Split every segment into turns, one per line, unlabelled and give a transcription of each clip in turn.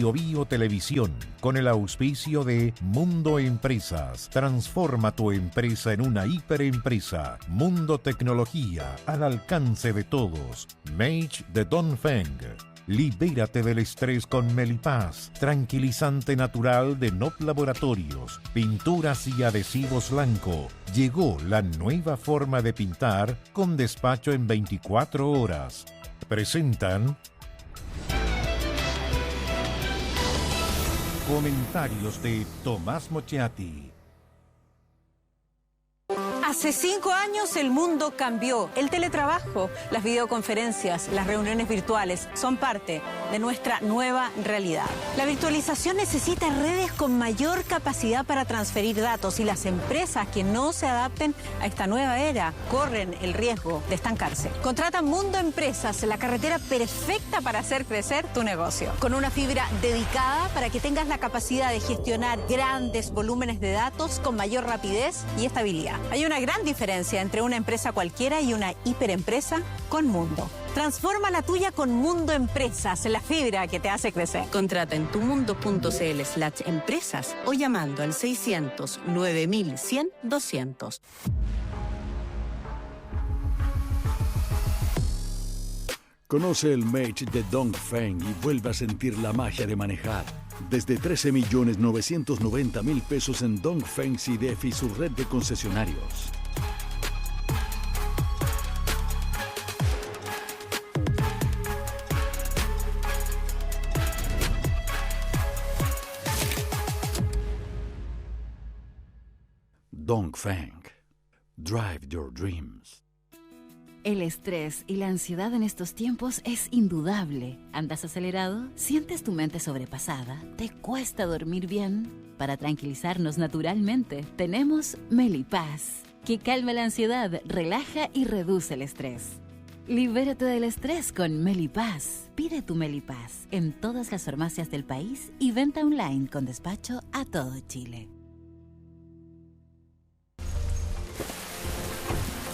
Bio Televisión, con el auspicio de Mundo Empresas. Transforma tu empresa en una hiperempresa. Mundo Tecnología, al alcance de todos. Mage de Dongfeng. Libérate del estrés con Melipaz, tranquilizante natural de Not Laboratorios. Pinturas y adhesivos Blanco. Llegó la nueva forma de pintar con despacho en 24 horas. Presentan comentarios de Tomás Mochiati.
Hace 5 años el mundo cambió. El teletrabajo, las videoconferencias, las reuniones virtuales son parte de nuestra nueva realidad. La virtualización necesita redes con mayor capacidad para transferir datos y las empresas que no se adapten a esta nueva era corren el riesgo de estancarse. Contrata Mundo Empresas, la carretera perfecta para hacer crecer tu negocio. Con una fibra dedicada para que tengas la capacidad de gestionar grandes volúmenes de datos con mayor rapidez y estabilidad. Hay una gran diferencia entre una empresa cualquiera y una hiperempresa con Mundo. Transforma la tuya con Mundo Empresas, la fibra que te hace crecer.
Contrata en tumundo.cl/empresas o llamando al 600 9100 200.
Conoce el Mage de Dongfeng y vuelve a sentir la magia de manejar. Desde 13.990.000 pesos en Dongfeng CIDEF y su red de concesionarios. Dongfeng. Drive your dreams.
El estrés y la ansiedad en estos tiempos es indudable. ¿Andas acelerado? ¿Sientes tu mente sobrepasada? ¿Te cuesta dormir bien? Para tranquilizarnos naturalmente, tenemos Melipaz, que calma la ansiedad, relaja y reduce el estrés. Libérate del estrés con Melipaz. Pide tu Melipaz en todas las farmacias del país y venta online con despacho a todo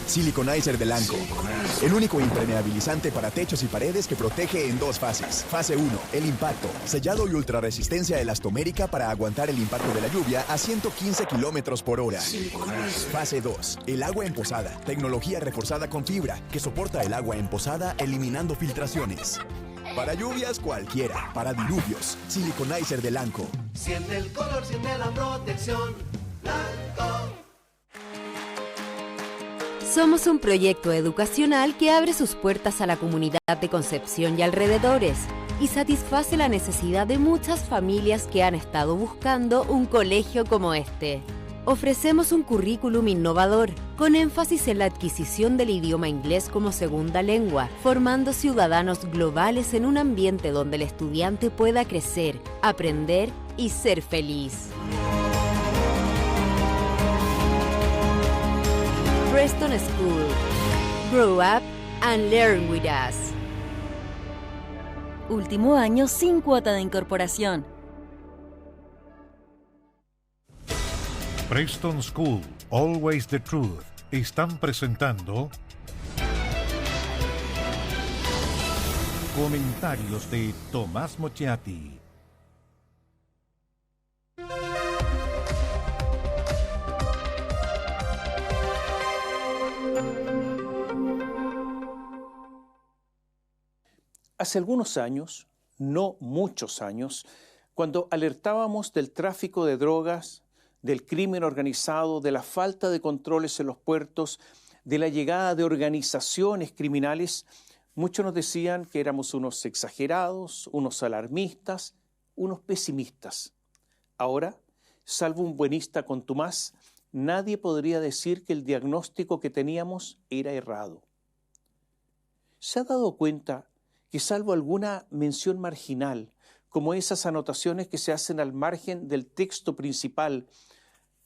Siliconizer de Lanco. El único impermeabilizante para techos y paredes que protege en 2 fases. Fase 1, el impacto. Sellado y ultrarresistencia elastomérica para aguantar el impacto de la lluvia a 115 kilómetros por hora. Fase 2, el agua emposada. Tecnología reforzada con fibra que soporta el agua emposada eliminando filtraciones. Para lluvias cualquiera, para diluvios. Siliconizer de Lanco.
Siente el color, siente la protección. Lanco.
Somos un proyecto educacional que abre sus puertas a la comunidad de Concepción y alrededores y satisface la necesidad de muchas familias que han estado buscando un colegio como este. Ofrecemos un currículum innovador, con énfasis en la adquisición del idioma inglés como segunda lengua, formando ciudadanos globales en un ambiente donde el estudiante pueda crecer, aprender y ser feliz. Preston School. Grow up and learn with us.
Último año sin cuota de incorporación.
Preston School, Always the Truth, están presentando comentarios de Tomás Mochiati.
Hace algunos años, no muchos años, cuando alertábamos del tráfico de drogas, del crimen organizado, de la falta de controles en los puertos, de la llegada de organizaciones criminales, muchos nos decían que éramos unos exagerados, unos alarmistas, unos pesimistas. Ahora, salvo un buenista contumaz, nadie podría decir que el diagnóstico que teníamos era errado. ¿Se ha dado cuenta que salvo alguna mención marginal, como esas anotaciones que se hacen al margen del texto principal,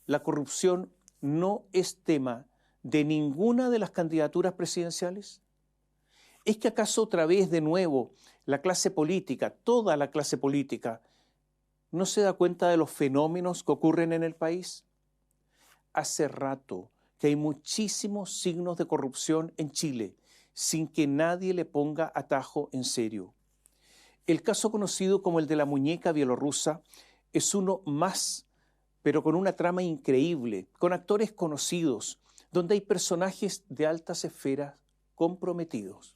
la corrupción no es tema de ninguna de las candidaturas presidenciales? ¿Es que acaso otra vez de nuevo la clase política, toda la clase política, no se da cuenta de los fenómenos que ocurren en el país? Hace rato que hay muchísimos signos de corrupción en Chile, sin que nadie le ponga atajo en serio. El caso conocido como el de la muñeca bielorrusa es uno más, pero con una trama increíble, con actores conocidos, donde hay personajes de altas esferas comprometidos.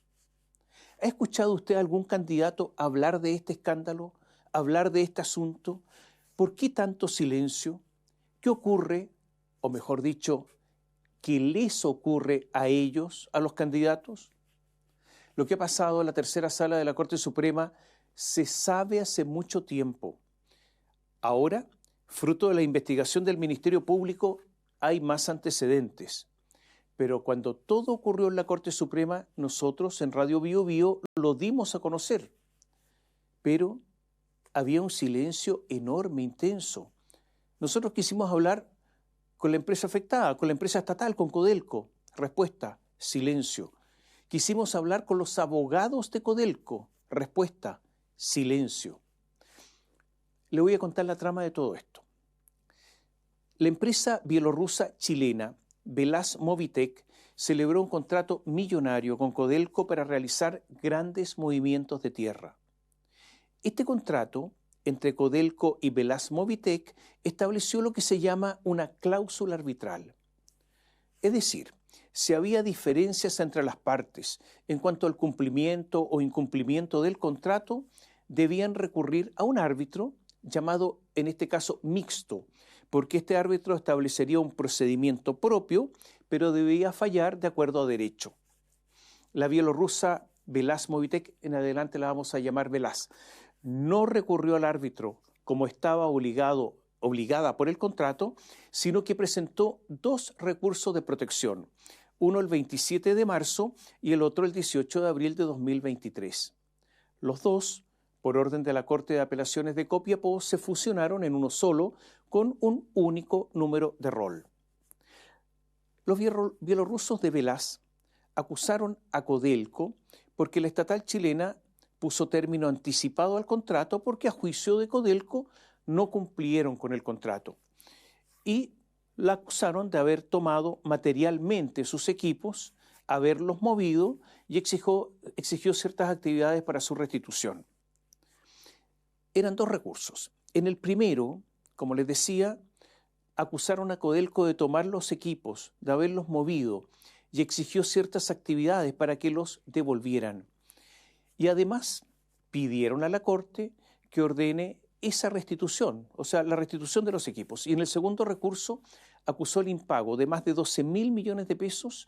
¿Ha escuchado usted a algún candidato hablar de este escándalo, hablar de este asunto? ¿Por qué tanto silencio? ¿Qué ocurre, o mejor dicho, qué les ocurre a ellos, a los candidatos? Lo que ha pasado en la tercera sala de la Corte Suprema se sabe hace mucho tiempo. Ahora, fruto de la investigación del Ministerio Público, hay más antecedentes. Pero cuando todo ocurrió en la Corte Suprema, nosotros en Radio Bío Bío lo dimos a conocer. Pero había un silencio enorme, intenso. Nosotros quisimos hablar con la empresa afectada, con la empresa estatal, con Codelco. Respuesta, silencio. Quisimos hablar con los abogados de Codelco. Respuesta, silencio. Le voy a contar la trama de todo esto. La empresa bielorrusa chilena Velaz Movitech celebró un contrato millonario con Codelco para realizar grandes movimientos de tierra. Este contrato entre Codelco y Velaz Movitech estableció lo que se llama una cláusula arbitral. Es decir, si había diferencias entre las partes en cuanto al cumplimiento o incumplimiento del contrato, debían recurrir a un árbitro llamado, en este caso, mixto, porque este árbitro establecería un procedimiento propio, pero debía fallar de acuerdo a derecho. La bielorrusa Velaz Movitech, en adelante la vamos a llamar Velaz, no recurrió al árbitro como estaba obligada por el contrato, sino que presentó dos recursos de protección, uno el 27 de marzo y el otro el 18 de abril de 2023. Los dos, por orden de la Corte de Apelaciones de Copiapó, se fusionaron en uno solo con un único número de rol. Los bielorrusos de Velaz acusaron a Codelco porque la estatal chilena puso término anticipado al contrato porque a juicio de Codelco no cumplieron con el contrato y la acusaron de haber tomado materialmente sus equipos, haberlos movido y exigió ciertas actividades para su restitución. Eran dos recursos. En el primero, como les decía, acusaron a Codelco de tomar los equipos, de haberlos movido y exigió ciertas actividades para que los devolvieran. Y además pidieron a la Corte que ordene esa restitución, o sea, la restitución de los equipos. Y en el segundo recurso acusó el impago de más de 12.000 millones de pesos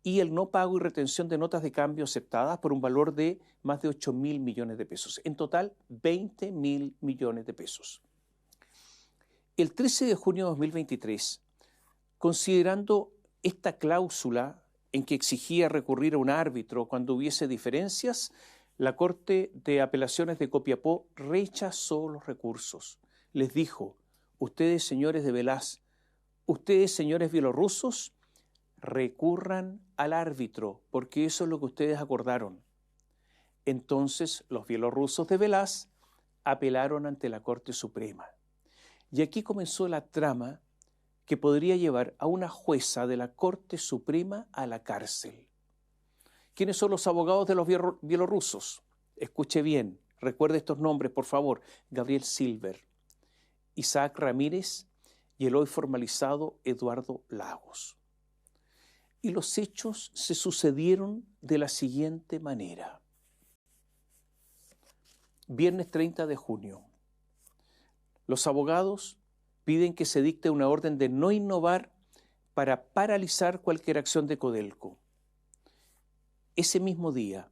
y el no pago y retención de notas de cambio aceptadas por un valor de más de 8.000 millones de pesos. En total, 20.000 millones de pesos. El 13 de junio de 2023, considerando esta cláusula en que exigía recurrir a un árbitro cuando hubiese diferencias, la Corte de Apelaciones de Copiapó rechazó los recursos. Les dijo, ustedes señores de Velaz, ustedes señores bielorrusos, recurran al árbitro, porque eso es lo que ustedes acordaron. Entonces los bielorrusos de Velaz apelaron ante la Corte Suprema. Y aquí comenzó la trama que podría llevar a una jueza de la Corte Suprema a la cárcel. ¿Quiénes son los abogados de los bielorrusos? Escuche bien, recuerde estos nombres, por favor. Gabriel Silver, Isaac Ramírez y el hoy formalizado Eduardo Lagos. Y los hechos se sucedieron de la siguiente manera. Viernes 30 de junio. Los abogados piden que se dicte una orden de no innovar para paralizar cualquier acción de Codelco. Ese mismo día,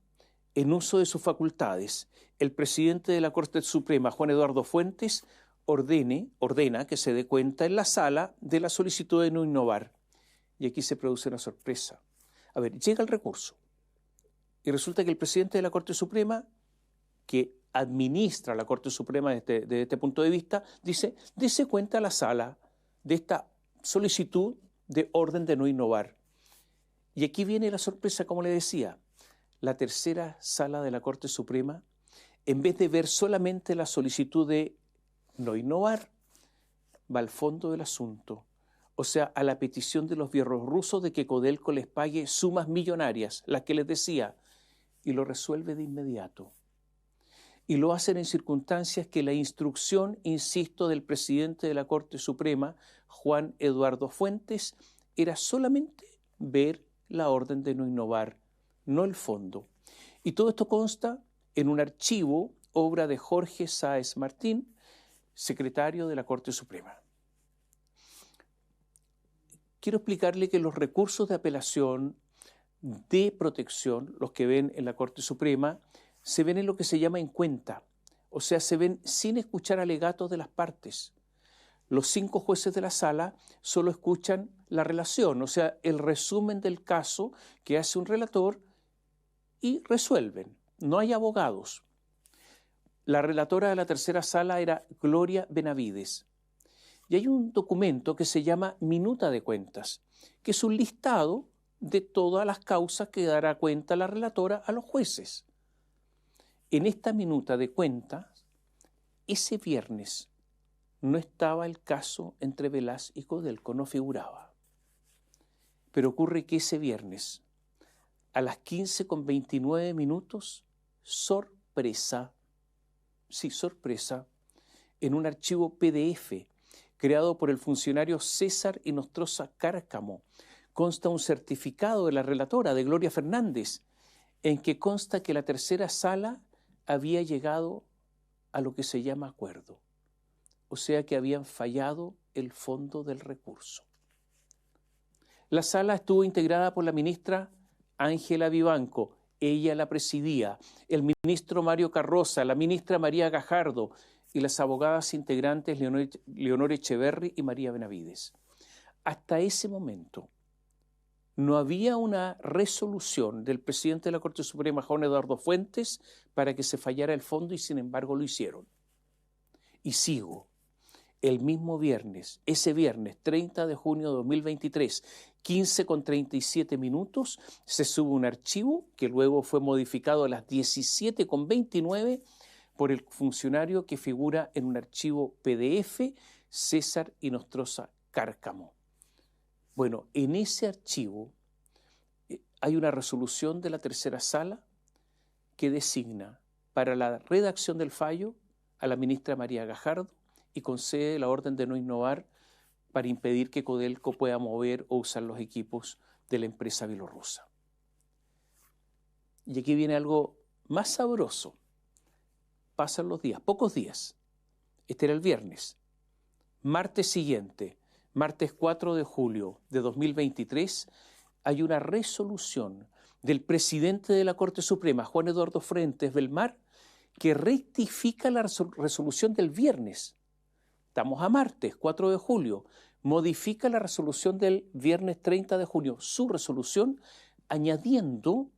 en uso de sus facultades, el presidente de la Corte Suprema, Juan Eduardo Fuentes, ordena que se dé cuenta en la sala de la solicitud de no innovar. Y aquí se produce una sorpresa. A ver, llega el recurso y resulta que el presidente de la Corte Suprema, que administra la Corte Suprema desde este punto de vista, dice, dése cuenta a la sala de esta solicitud de orden de no innovar. Y aquí viene la sorpresa, como le decía. La tercera sala de la Corte Suprema, en vez de ver solamente la solicitud de no innovar, va al fondo del asunto, o sea, a la petición de los bielorrusos de que Codelco les pague sumas millonarias, las que les decía, y lo resuelve de inmediato. y lo hacen en circunstancias que la instrucción, insisto, del presidente de la Corte Suprema, Juan Eduardo Fuentes, era solamente ver la orden de no innovar, no el fondo. Y todo esto consta en un archivo, obra de Jorge Sáez Martín, secretario de la Corte Suprema. Quiero explicarle que los recursos de apelación de protección, los que ven en la Corte Suprema, se ven en lo que se llama en cuenta, o sea, se ven sin escuchar alegatos de las partes. Los 5 jueces de la sala solo escuchan la relación, o sea, el resumen del caso que hace un relator y resuelven. No hay abogados. La relatora de la tercera sala era Gloria Benavides. Y hay un documento que se llama Minuta de Cuentas, que es un listado de todas las causas que dará cuenta la relatora a los jueces. En esta minuta de cuentas, ese viernes no estaba el caso entre Velaz y Codelco, no figuraba. Pero ocurre que ese viernes, a las 15:29, sorpresa, sí, sorpresa, en un archivo PDF creado por el funcionario César Inostroza Cárcamo, consta un certificado de la relatora, de Gloria Fernández, en que consta que la tercera sala había llegado a lo que se llama acuerdo, o sea que habían fallado el fondo del recurso. La sala estuvo integrada por la ministra Ángela Vivanco, ella la presidía, el ministro Mario Carroza, la ministra María Gajardo y las abogadas integrantes Leonor Echeverri y María Benavides. Hasta ese momento no había una resolución del presidente de la Corte Suprema, Juan Eduardo Fuentes, para que se fallara el fondo y sin embargo lo hicieron. Y sigo. El mismo viernes, ese viernes 30 de junio de 2023, 15:37, se sube un archivo que luego fue modificado a las 17:29 por el funcionario que figura en un archivo PDF, César Inostroza Cárcamo. Bueno, en ese archivo hay una resolución de la tercera sala que designa para la redacción del fallo a la ministra María Gajardo y concede la orden de no innovar para impedir que Codelco pueda mover o usar los equipos de la empresa bielorrusa. Y aquí viene algo más sabroso. Pasan los días, pocos días. Este era el viernes. Martes siguiente, martes 4 de julio de 2023, hay una resolución del presidente de la Corte Suprema, Juan Eduardo Fuentes Belmar, que rectifica la resolución del viernes. Estamos a martes 4 de julio. Modifica la resolución del viernes 30 de junio, su resolución, añadiendo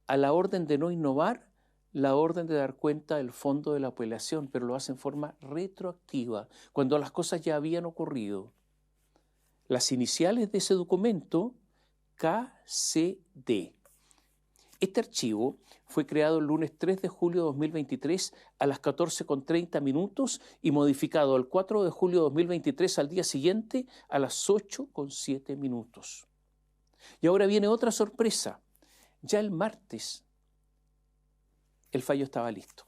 a la orden de no innovar la orden de dar cuenta del fondo de la apelación, pero lo hace en forma retroactiva, cuando las cosas ya habían ocurrido. Las iniciales de ese documento, KCD. Este archivo fue creado el lunes 3 de julio de 2023 a las 14:30 y modificado el 4 de julio de 2023 al día siguiente a las 8:07. Y ahora viene otra sorpresa. Ya el martes el fallo estaba listo.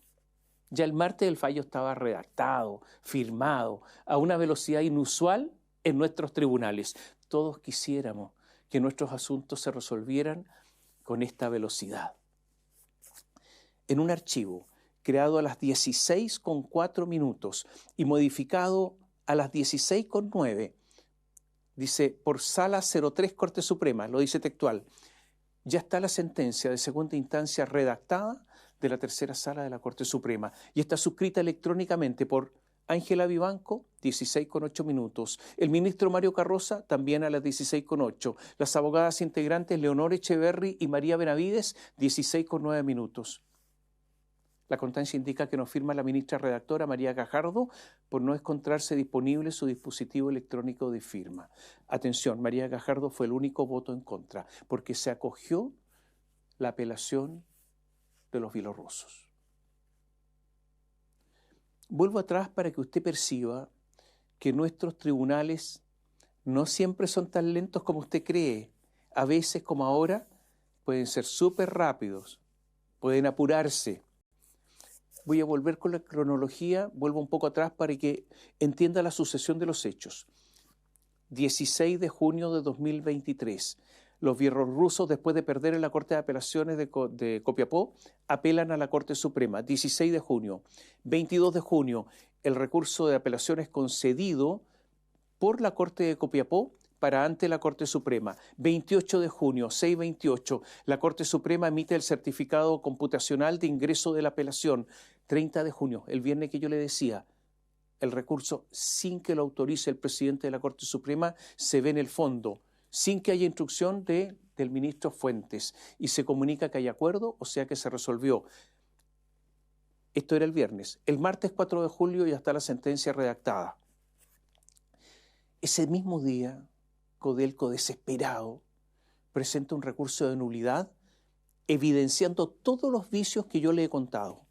Ya el martes el fallo estaba redactado, firmado, a una velocidad inusual en nuestros tribunales. Todos quisiéramos que nuestros asuntos se resolvieran con esta velocidad. En un archivo creado a las 16:04 y modificado a las 16:09, dice, por Sala 03 Corte Suprema, lo dice textual, ya está la sentencia de segunda instancia redactada de la tercera sala de la Corte Suprema y está suscrita electrónicamente por Ángela Vivanco, 16:08. El ministro Mario Carroza, también a las 16:08. Las abogadas integrantes Leonor Echeverri y María Benavides, 16:09. La constancia indica que nos firma la ministra redactora María Gajardo por no encontrarse disponible su dispositivo electrónico de firma. Atención, María Gajardo fue el único voto en contra, porque se acogió la apelación de los bielorrusos. Vuelvo atrás para que usted perciba que nuestros tribunales no siempre son tan lentos como usted cree. A veces, como ahora, pueden ser súper rápidos, pueden apurarse. Voy a volver con la cronología, vuelvo un poco atrás para que entienda la sucesión de los hechos. 16 de junio de 2023. Los bielorrusos, después de perder en la Corte de Apelaciones de Copiapó, apelan a la Corte Suprema. 16 de junio. 22 de junio, el recurso de apelaciones concedido por la Corte de Copiapó para ante la Corte Suprema. 28 de junio, 6:28, la Corte Suprema emite el certificado computacional de ingreso de la apelación. 30 de junio, el viernes que yo le decía, el recurso, sin que lo autorice el presidente de la Corte Suprema, se ve en el fondo, sin que haya instrucción del ministro Fuentes, y se comunica que hay acuerdo, o sea que se resolvió. Esto era el viernes. El martes 4 de julio ya está la sentencia redactada. Ese mismo día, Codelco, desesperado, presenta un recurso de nulidad evidenciando todos los vicios que yo le he contado.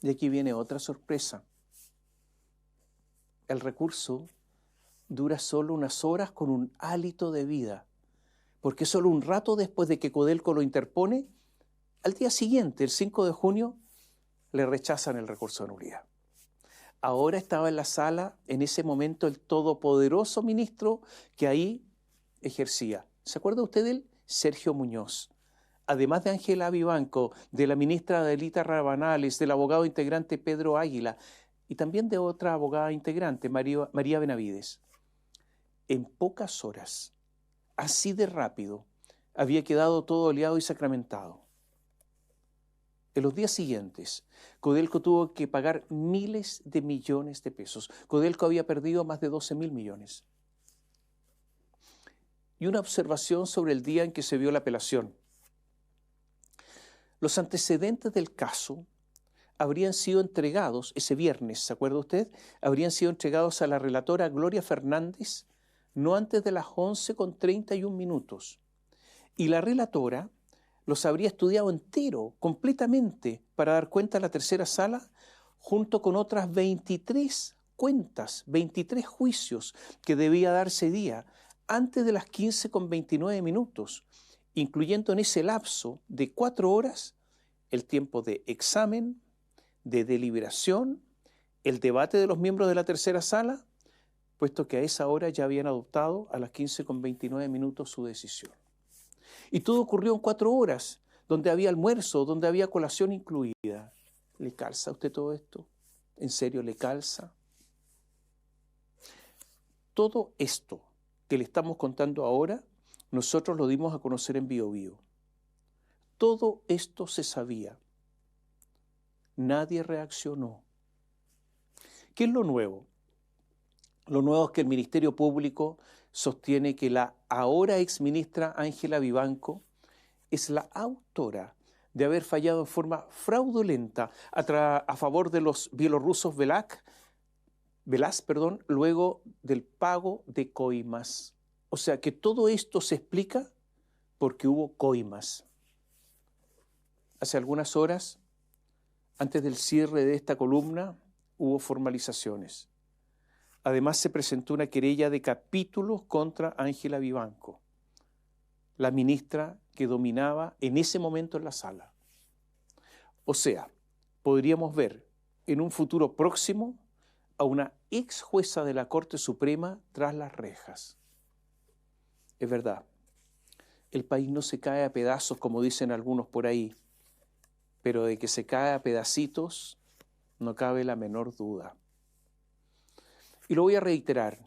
Y aquí viene otra sorpresa. El recurso dura solo unas horas con un hálito de vida, porque solo un rato después de que Codelco lo interpone, al día siguiente, el 5 de junio, le rechazan el recurso de nulidad. Ahora estaba en la sala, en ese momento, el todopoderoso ministro que ahí ejercía. ¿Se acuerda usted de él? Sergio Muñoz. Además de Ángela Vivanco, de la ministra Adelita Rabanales, del abogado integrante Pedro Águila y también de otra abogada integrante, María Benavides. En pocas horas, así de rápido, había quedado todo oleado y sacramentado. En los días siguientes, Codelco tuvo que pagar miles de millones de pesos. Codelco había perdido más de 12.000 millones. Y una observación sobre el día en que se vio la apelación. Los antecedentes del caso habrían sido entregados ese viernes, ¿se acuerda usted? Habrían sido entregados a la relatora Gloria Fernández no antes de las 11:31. Y la relatora los habría estudiado entero, completamente, para dar cuenta a la tercera sala, junto con otras 23 cuentas, 23 juicios que debía dar ese día, antes de las 15:29, incluyendo en ese lapso de 4 horas el tiempo de examen, de deliberación, el debate de los miembros de la tercera sala, puesto que a esa hora ya habían adoptado a las 15:29 su decisión. Y todo ocurrió en 4 horas, donde había almuerzo, donde había colación incluida. ¿Le calza a usted todo esto? ¿En serio le calza? Todo esto que le estamos contando ahora, nosotros lo dimos a conocer en Bio Bio. Todo esto se sabía. Nadie reaccionó. ¿Qué es lo nuevo? Lo nuevo es que el Ministerio Público sostiene que la ahora exministra Ángela Vivanco es la autora de haber fallado en forma fraudulenta a favor de los bielorrusos Velaz, luego del pago de coimas. O sea que todo esto se explica porque hubo coimas. Hace algunas horas, antes del cierre de esta columna, hubo formalizaciones. Además, se presentó una querella de capítulos contra Ángela Vivanco, la ministra que dominaba en ese momento en la sala. O sea, podríamos ver en un futuro próximo a una ex jueza de la Corte Suprema tras las rejas. Es verdad, el país no se cae a pedazos, como dicen algunos por ahí, pero de que se cae a pedacitos no cabe la menor duda. Y lo voy a reiterar,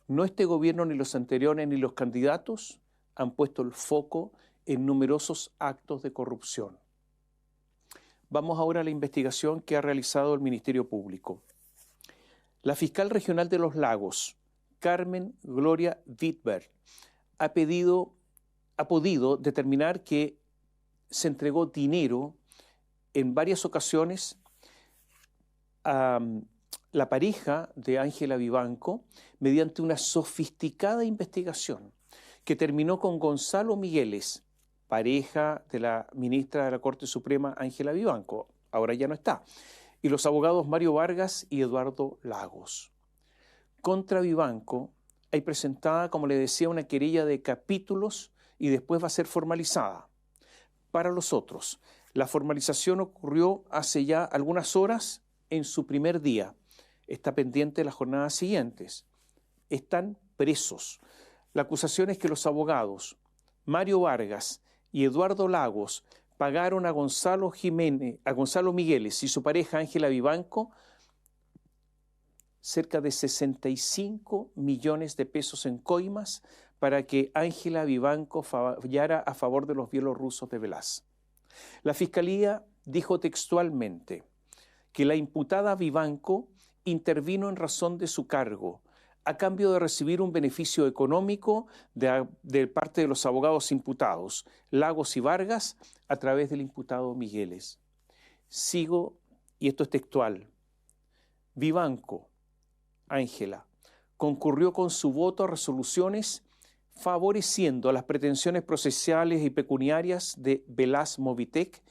no este gobierno, ni los anteriores, ni los candidatos han puesto el foco en numerosos actos de corrupción. Vamos ahora a la investigación que ha realizado el Ministerio Público. La fiscal regional de Los Lagos, Carmen Gloria Wittberg, ha podido determinar que se entregó dinero en varias ocasiones a la pareja de Ángela Vivanco mediante una sofisticada investigación que terminó con Gonzalo Migueles, pareja de la ministra de la Corte Suprema Ángela Vivanco, ahora ya no está, y los abogados Mario Vargas y Eduardo Lagos. Contra Vivanco hay presentada, como le decía, una querella de capítulos y después va a ser formalizada. Para los otros, La formalización ocurrió hace ya algunas horas en su primer día. Está pendiente de las jornadas siguientes. Están presos. La acusación es que los abogados Mario Vargas y Eduardo Lagos pagaron a Gonzalo Migueles y su pareja Ángela Vivanco cerca de 65 millones de pesos en coimas para que Ángela Vivanco fallara a favor de los bielorrusos de Velaz. La Fiscalía dijo textualmente que la imputada Vivanco intervino en razón de su cargo, a cambio de recibir un beneficio económico de parte de los abogados imputados, Lagos y Vargas, a través del imputado Migueles. Sigo, y esto es textual, Vivanco, Ángela, concurrió con su voto a resoluciones favoreciendo las pretensiones procesales y pecuniarias de Velaz Movitec,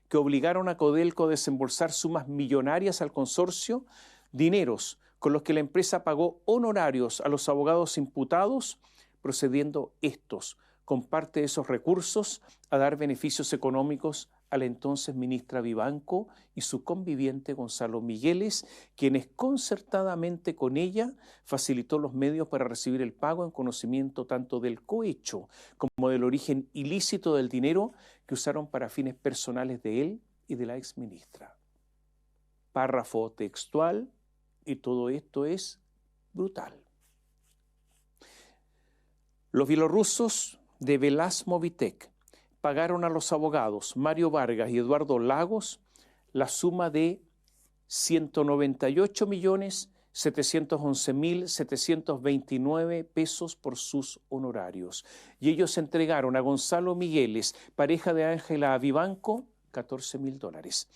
que obligaron a Codelco a desembolsar sumas millonarias al consorcio, dineros con los que la empresa pagó honorarios a los abogados imputados, procediendo estos, con parte de esos recursos, a dar beneficios económicos a la entonces ministra Vivanco y su conviviente Gonzalo Migueles, quienes concertadamente con ella facilitó los medios para recibir el pago en conocimiento tanto del cohecho como del origen ilícito del dinero que usaron para fines personales de él y de la exministra. Párrafo textual, y todo esto es brutal. Los bielorrusos de Velaz Movitec pagaron a los abogados Mario Vargas y Eduardo Lagos la suma de 198.711.729 pesos por sus honorarios. Y ellos entregaron a Gonzalo Migueles, pareja de Ángela Vivanco, $14.000.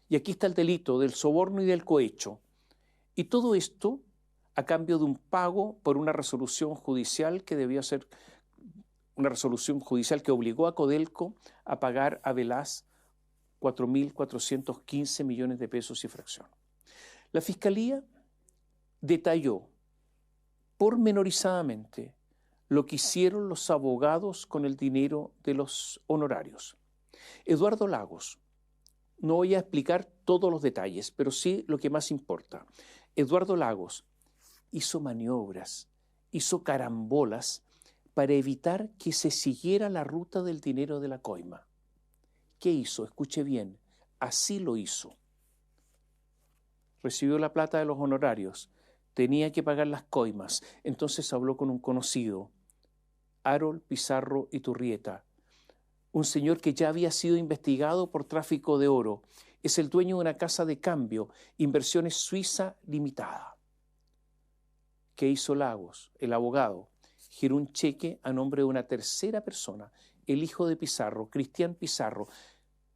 Y aquí está el delito del soborno y del cohecho. Y todo esto a cambio de un pago por una resolución judicial que debía ser una resolución judicial que obligó a Codelco a pagar a Velaz 4.415 millones de pesos y fracción. La Fiscalía detalló pormenorizadamente lo que hicieron los abogados con el dinero de los honorarios. Eduardo Lagos, no voy a explicar todos los detalles, pero sí lo que más importa. Eduardo Lagos hizo maniobras, hizo carambolas para evitar que se siguiera la ruta del dinero de la coima. ¿Qué hizo? Escuche bien, así lo hizo. Recibió la plata de los honorarios, tenía que pagar las coimas, entonces habló con un conocido, Harold Pizarro Iturrieta, un señor que ya había sido investigado por tráfico de oro. Es el dueño de una casa de cambio, Inversiones Suiza Limitada. ¿Qué hizo Lagos, el abogado? Giró un cheque a nombre de una tercera persona, el hijo de Pizarro, Cristian Pizarro.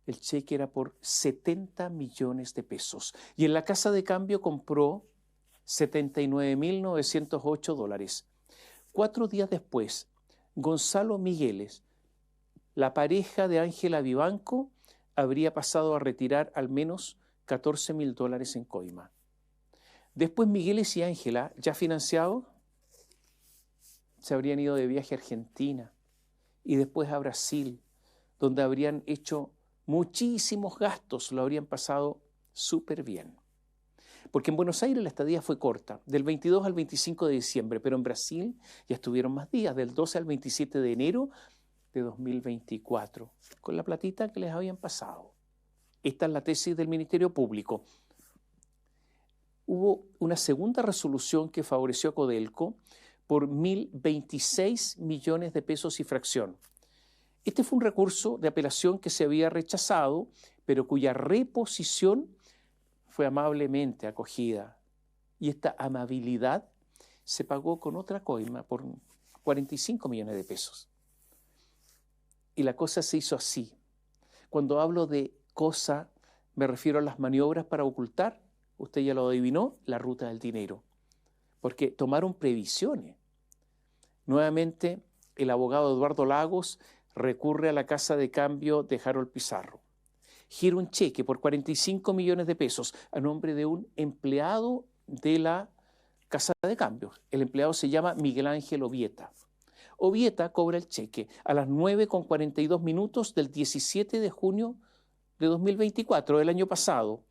El cheque era por 70 millones de pesos. Y en la casa de cambio compró $79.908. 4 días después, Gonzalo Migueles, la pareja de Ángela Vivanco, habría pasado a retirar al menos $14.000 en coima. Después Migueles y Ángela, ya financiados, se habrían ido de viaje a Argentina y después a Brasil, donde habrían hecho muchísimos gastos, lo habrían pasado súper bien. Porque en Buenos Aires la estadía fue corta, del 22 al 25 de diciembre, pero en Brasil ya estuvieron más días, del 12 al 27 de enero de 2024, con la platita que les habían pasado. Esta es la tesis del Ministerio Público. Hubo una segunda resolución que favoreció a Codelco por 1.026 millones de pesos y fracción. Este fue un recurso de apelación que se había rechazado, pero cuya reposición fue amablemente acogida. Y esta amabilidad se pagó con otra coima por 45 millones de pesos. Y la cosa se hizo así. Cuando hablo de cosa, me refiero a las maniobras para ocultar, usted ya lo adivinó, la ruta del dinero. Porque tomaron previsiones. Nuevamente, el abogado Eduardo Lagos recurre a la casa de cambio de Harold Pizarro. Gira un cheque por 45 millones de pesos a nombre de un empleado de la casa de cambio. El empleado se llama Miguel Ángel Ovieta. Ovieta cobra el cheque a las 9:42 del 17 de junio de 2024, del año pasado,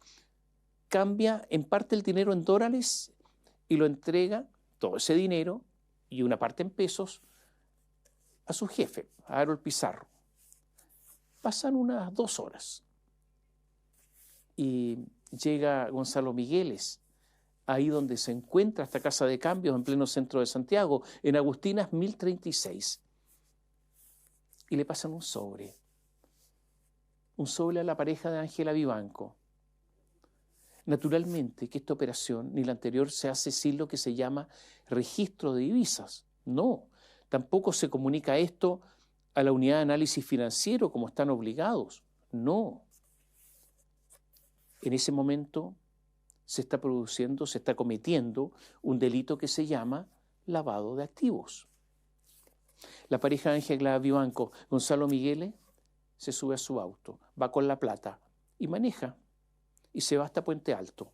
cambia en parte el dinero en dólares y lo entrega, todo ese dinero y una parte en pesos, a su jefe, a Harold Pizarro. Pasan unas 2 horas y llega Gonzalo Migueles, ahí donde se encuentra esta casa de cambios en pleno centro de Santiago, en Agustinas 1036. Y le pasan un sobre a la pareja de Ángela Vivanco. Naturalmente que esta operación, ni la anterior, se hace sin lo que se llama registro de divisas. No, tampoco se comunica esto a la unidad de análisis financiero como están obligados. No. En ese momento se está cometiendo un delito que se llama lavado de activos. La pareja de Ángela Vivanco, Gonzalo Migueles, se sube a su auto, va con la plata y maneja y se va hasta Puente Alto.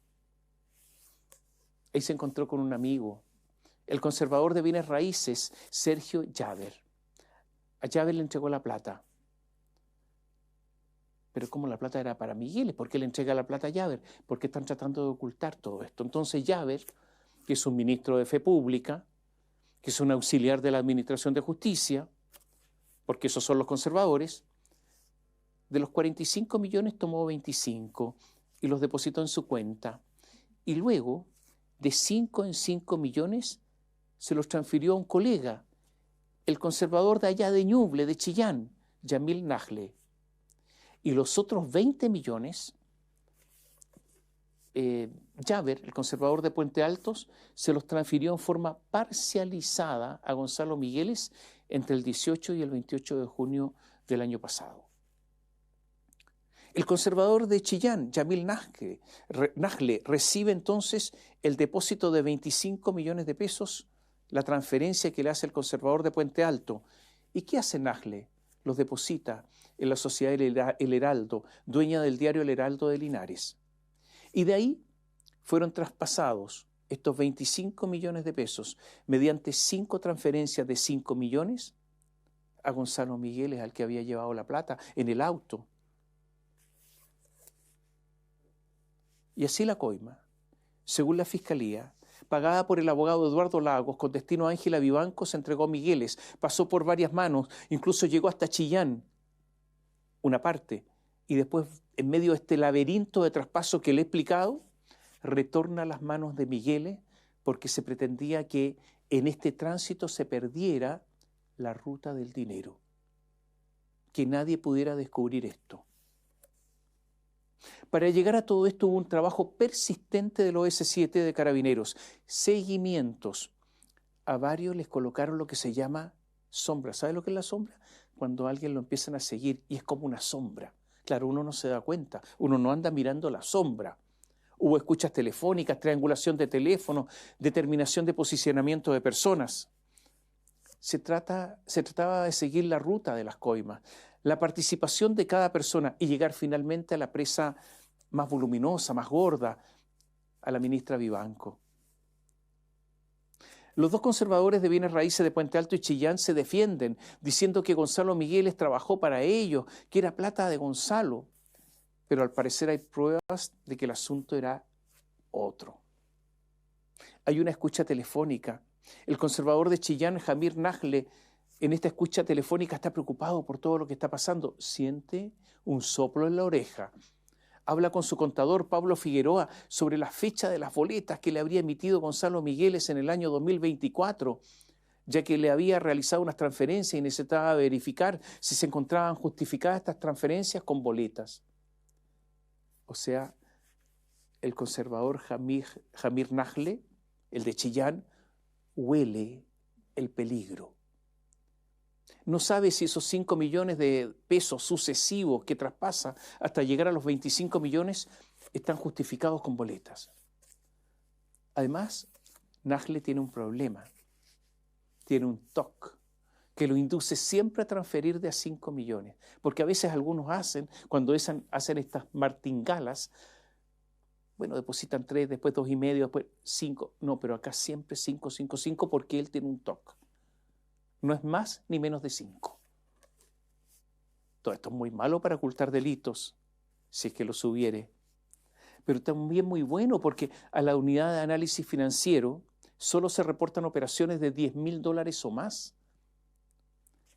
Ahí se encontró con un amigo, el conservador de bienes raíces, Sergio Llaver. A Llaver le entregó la plata. Pero como la plata era para Migueles, ¿por qué le entrega la plata a Llaver? Porque están tratando de ocultar todo esto. Entonces Llaver, que es un ministro de Fe Pública, que es un auxiliar de la Administración de Justicia, porque esos son los conservadores, de los 45 millones tomó 25 y los depositó en su cuenta. Y luego, de 5 en 5 millones, se los transfirió a un colega, el conservador de allá de Ñuble, de Chillán, Yamil Nagle. Y los otros 20 millones, Llaver, el conservador de Puente Altos, se los transfirió en forma parcializada a Gonzalo Migueles entre el 18 y el 28 de junio del año pasado. El conservador de Chillán, Yamil Nagle, recibe entonces el depósito de 25 millones de pesos, la transferencia que le hace el conservador de Puente Alto. ¿Y qué hace Nagle? Los deposita en la sociedad El Heraldo, dueña del diario El Heraldo de Linares. Y de ahí fueron traspasados estos 25 millones de pesos mediante 5 transferencias de 5 millones a Gonzalo Migueles, al que había llevado la plata en el auto. Y así la coima, según la Fiscalía, pagada por el abogado Eduardo Lagos con destino a Ángela Vivanco, se entregó a Migueles, pasó por varias manos, incluso llegó hasta Chillán, una parte, y después, en medio de este laberinto de traspaso que le he explicado, retorna a las manos de Migueles porque se pretendía que en este tránsito se perdiera la ruta del dinero, que nadie pudiera descubrir esto. Para llegar a todo esto hubo un trabajo persistente del OS7 de Carabineros, seguimientos. A varios les colocaron lo que se llama sombra. ¿Sabe lo que es la sombra? Cuando a alguien lo empiezan a seguir y es como una sombra. Claro, uno no se da cuenta, uno no anda mirando la sombra. Hubo escuchas telefónicas, triangulación de teléfono, determinación de posicionamiento de personas. Se trataba de seguir la ruta de las coimas, la participación de cada persona y llegar finalmente a la presa más voluminosa, más gorda, a la ministra Vivanco. Los dos conservadores de bienes raíces de Puente Alto y Chillán se defienden, diciendo que Gonzalo Migueles trabajó para ellos, que era plata de Gonzalo. Pero al parecer hay pruebas de que el asunto era otro. Hay una escucha telefónica. El conservador de Chillán, Yamil Nagle, en esta escucha telefónica está preocupado por todo lo que está pasando. Siente un soplo en la oreja. Habla con su contador, Pablo Figueroa, sobre la fecha de las boletas que le habría emitido Gonzalo Migueles en el año 2024, ya que le había realizado unas transferencias y necesitaba verificar si se encontraban justificadas estas transferencias con boletas. O sea, el conservador Yamil Nagle, el de Chillán, huele el peligro. No sabe si esos 5 millones de pesos sucesivos que traspasa hasta llegar a los 25 millones están justificados con boletas. Además, Nagle tiene un problema. Tiene un TOC que lo induce siempre a transferir de a 5 millones. Porque a veces algunos cuando hacen estas martingalas, bueno, depositan 3, después 2,5, después 5. No, pero acá siempre 5, 5, 5 porque él tiene un TOC. No es más ni menos de 5. Todo esto es muy malo para ocultar delitos. si es que los hubiere. Pero también muy bueno porque a la unidad de análisis financiero solo se reportan operaciones de $10.000 o más.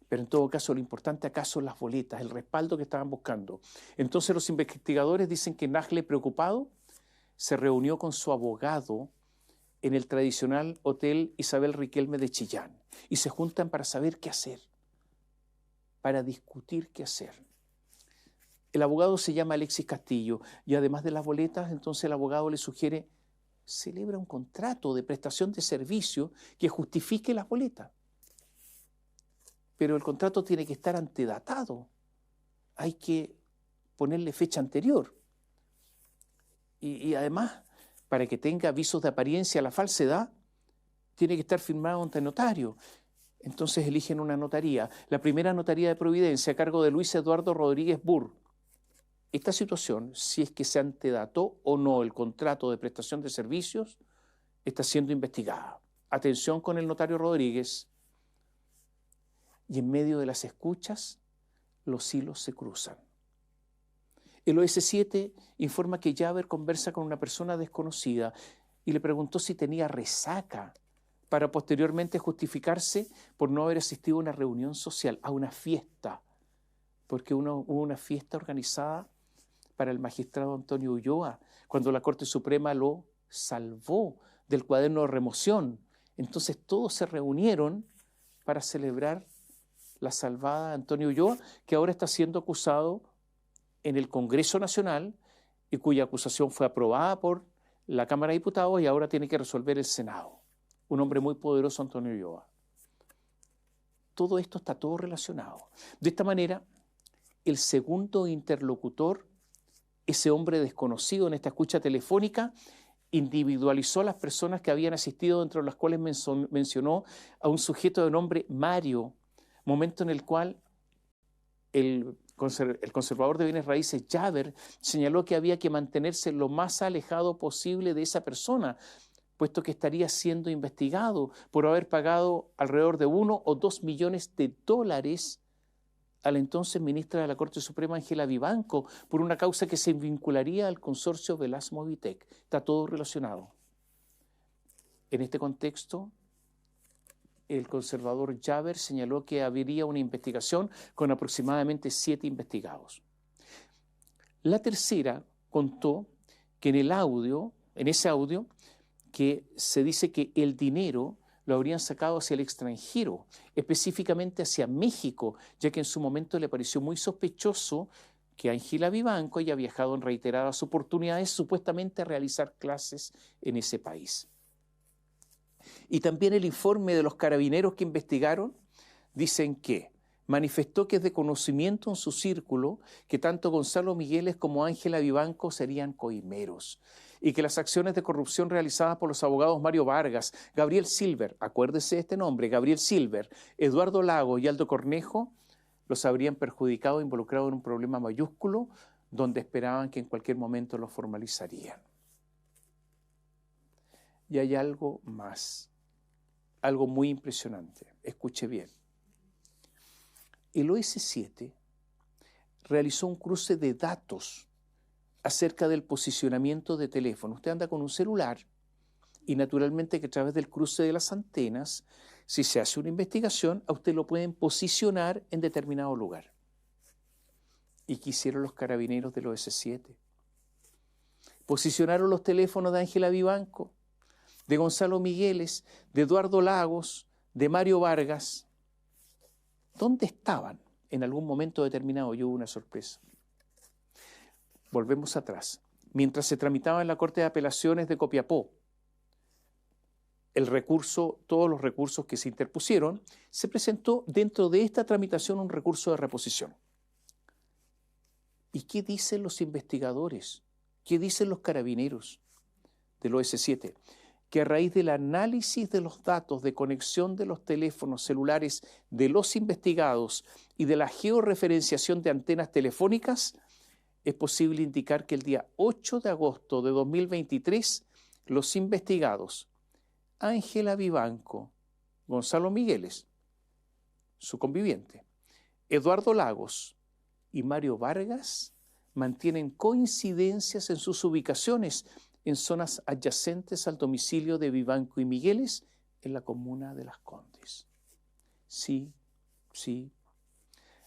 Pero en todo caso, lo importante acá son las boletas, el respaldo que estaban buscando. Entonces los investigadores dicen que Nagle, preocupado, se reunió con su abogado en el tradicional Hotel Isabel Riquelme de Chillán y se juntan para saber qué hacer, para discutir qué hacer. El abogado se llama Alexis Castillo y además de las boletas, entonces el abogado le sugiere: celebra un contrato de prestación de servicio que justifique las boletas. Pero el contrato tiene que estar antedatado. Hay que ponerle fecha anterior. Y además, para que tenga avisos de apariencia a la falsedad, tiene que estar firmado ante notario. Entonces eligen una notaría. La primera notaría de Providencia, a cargo de Luis Eduardo Rodríguez Burr. Esta situación, si es que se antedató o no el contrato de prestación de servicios, está siendo investigada. Atención con el notario Rodríguez. Y en medio de las escuchas, los hilos se cruzan. El OS7 informa que Jaber conversa con una persona desconocida y le preguntó si tenía resaca, para posteriormente justificarse por no haber asistido a una reunión social, a una fiesta, porque hubo una fiesta organizada para el magistrado Antonio Ulloa, cuando la Corte Suprema lo salvó del cuaderno de remoción. Entonces todos se reunieron para celebrar la salvada de Antonio Ulloa, que ahora está siendo acusado en el Congreso Nacional y cuya acusación fue aprobada por la Cámara de Diputados y ahora tiene que resolver el Senado. Un hombre muy poderoso, Antonio Ulloa. Todo esto está todo relacionado. De esta manera, el segundo interlocutor, ese hombre desconocido en esta escucha telefónica, individualizó a las personas que habían asistido, entre las cuales mencionó a un sujeto de nombre Mario, momento en el cual el conservador de bienes raíces, Jaber, señaló que había que mantenerse lo más alejado posible de esa persona, puesto que estaría siendo investigado por haber pagado alrededor de $1 o 2 millones a la entonces ministra de la Corte Suprema, Ángela Vivanco, por una causa que se vincularía al consorcio Velas Movitec. Está todo relacionado. En este contexto, el conservador Jaber señaló que habría una investigación con aproximadamente 7 investigados. La tercera contó que en ese audio, que se dice que el dinero lo habrían sacado hacia el extranjero, específicamente hacia México, ya que en su momento le pareció muy sospechoso que Ángela Vivanco haya viajado en reiteradas oportunidades supuestamente a realizar clases en ese país. Y también el informe de los carabineros que investigaron dicen que manifestó que es de conocimiento en su círculo que tanto Gonzalo Migueles como Ángela Vivanco serían coimeros y que las acciones de corrupción realizadas por los abogados Mario Vargas, Gabriel Silver, acuérdese de este nombre, Gabriel Silver, Eduardo Lagos y Aldo Cornejo, los habrían perjudicado e involucrado en un problema mayúsculo donde esperaban que en cualquier momento lo formalizarían. Y hay algo más, algo muy impresionante. Escuche bien. El OS7 realizó un cruce de datos acerca del posicionamiento de teléfono. Usted anda con un celular y naturalmente que a través del cruce de las antenas, si se hace una investigación, a usted lo pueden posicionar en determinado lugar. ¿Y qué hicieron los carabineros del OS7? Posicionaron los teléfonos de Ángela Vivanco, de Gonzalo Migueles, de Eduardo Lagos, de Mario Vargas. ¿Dónde estaban en algún momento determinado? Y hubo una sorpresa. Volvemos atrás. Mientras se tramitaba en la Corte de Apelaciones de Copiapó el recurso, todos los recursos que se interpusieron, se presentó dentro de esta tramitación un recurso de reposición. ¿Y qué dicen los investigadores? ¿Qué dicen los carabineros del OS7? Que a raíz del análisis de los datos de conexión de los teléfonos celulares de los investigados y de la georreferenciación de antenas telefónicas, es posible indicar que el día 8 de agosto de 2023, los investigados Ángela Vivanco, Gonzalo Migueles, su conviviente, Eduardo Lagos y Mario Vargas mantienen coincidencias en sus ubicaciones en zonas adyacentes al domicilio de Vivanco y Migueles en la comuna de Las Condes. Sí.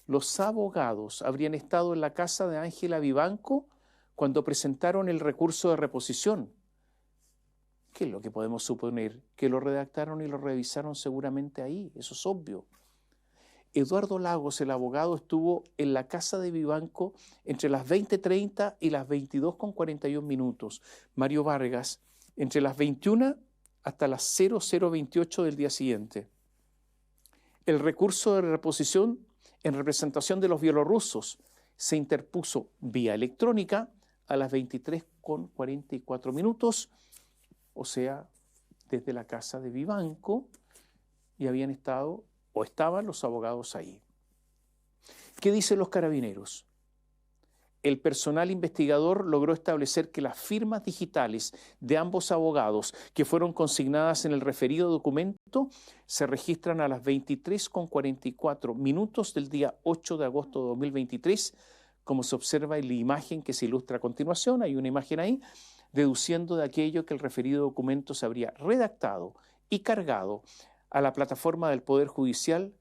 Los abogados habrían estado en la casa de Ángela Vivanco cuando presentaron el recurso de reposición. ¿Qué es lo que podemos suponer? Que lo redactaron y lo revisaron seguramente ahí, eso es obvio. Eduardo Lagos, el abogado, estuvo en la casa de Vivanco entre las 20:30 y las 22:41 minutos. Mario Vargas, entre las 21 hasta las 00:28 del día siguiente. El recurso de reposición en representación de los bielorrusos se interpuso vía electrónica a las 23:44 minutos, o sea, desde la casa de Vivanco, y habían estado o estaban los abogados ahí. ¿Qué dicen los carabineros? El personal investigador logró establecer que las firmas digitales de ambos abogados que fueron consignadas en el referido documento se registran a las 23:44 minutos del día 8 de agosto de 2023, como se observa en la imagen que se ilustra a continuación. Hay una imagen ahí, deduciendo de aquello que el referido documento se habría redactado y cargado a la plataforma del Poder Judicial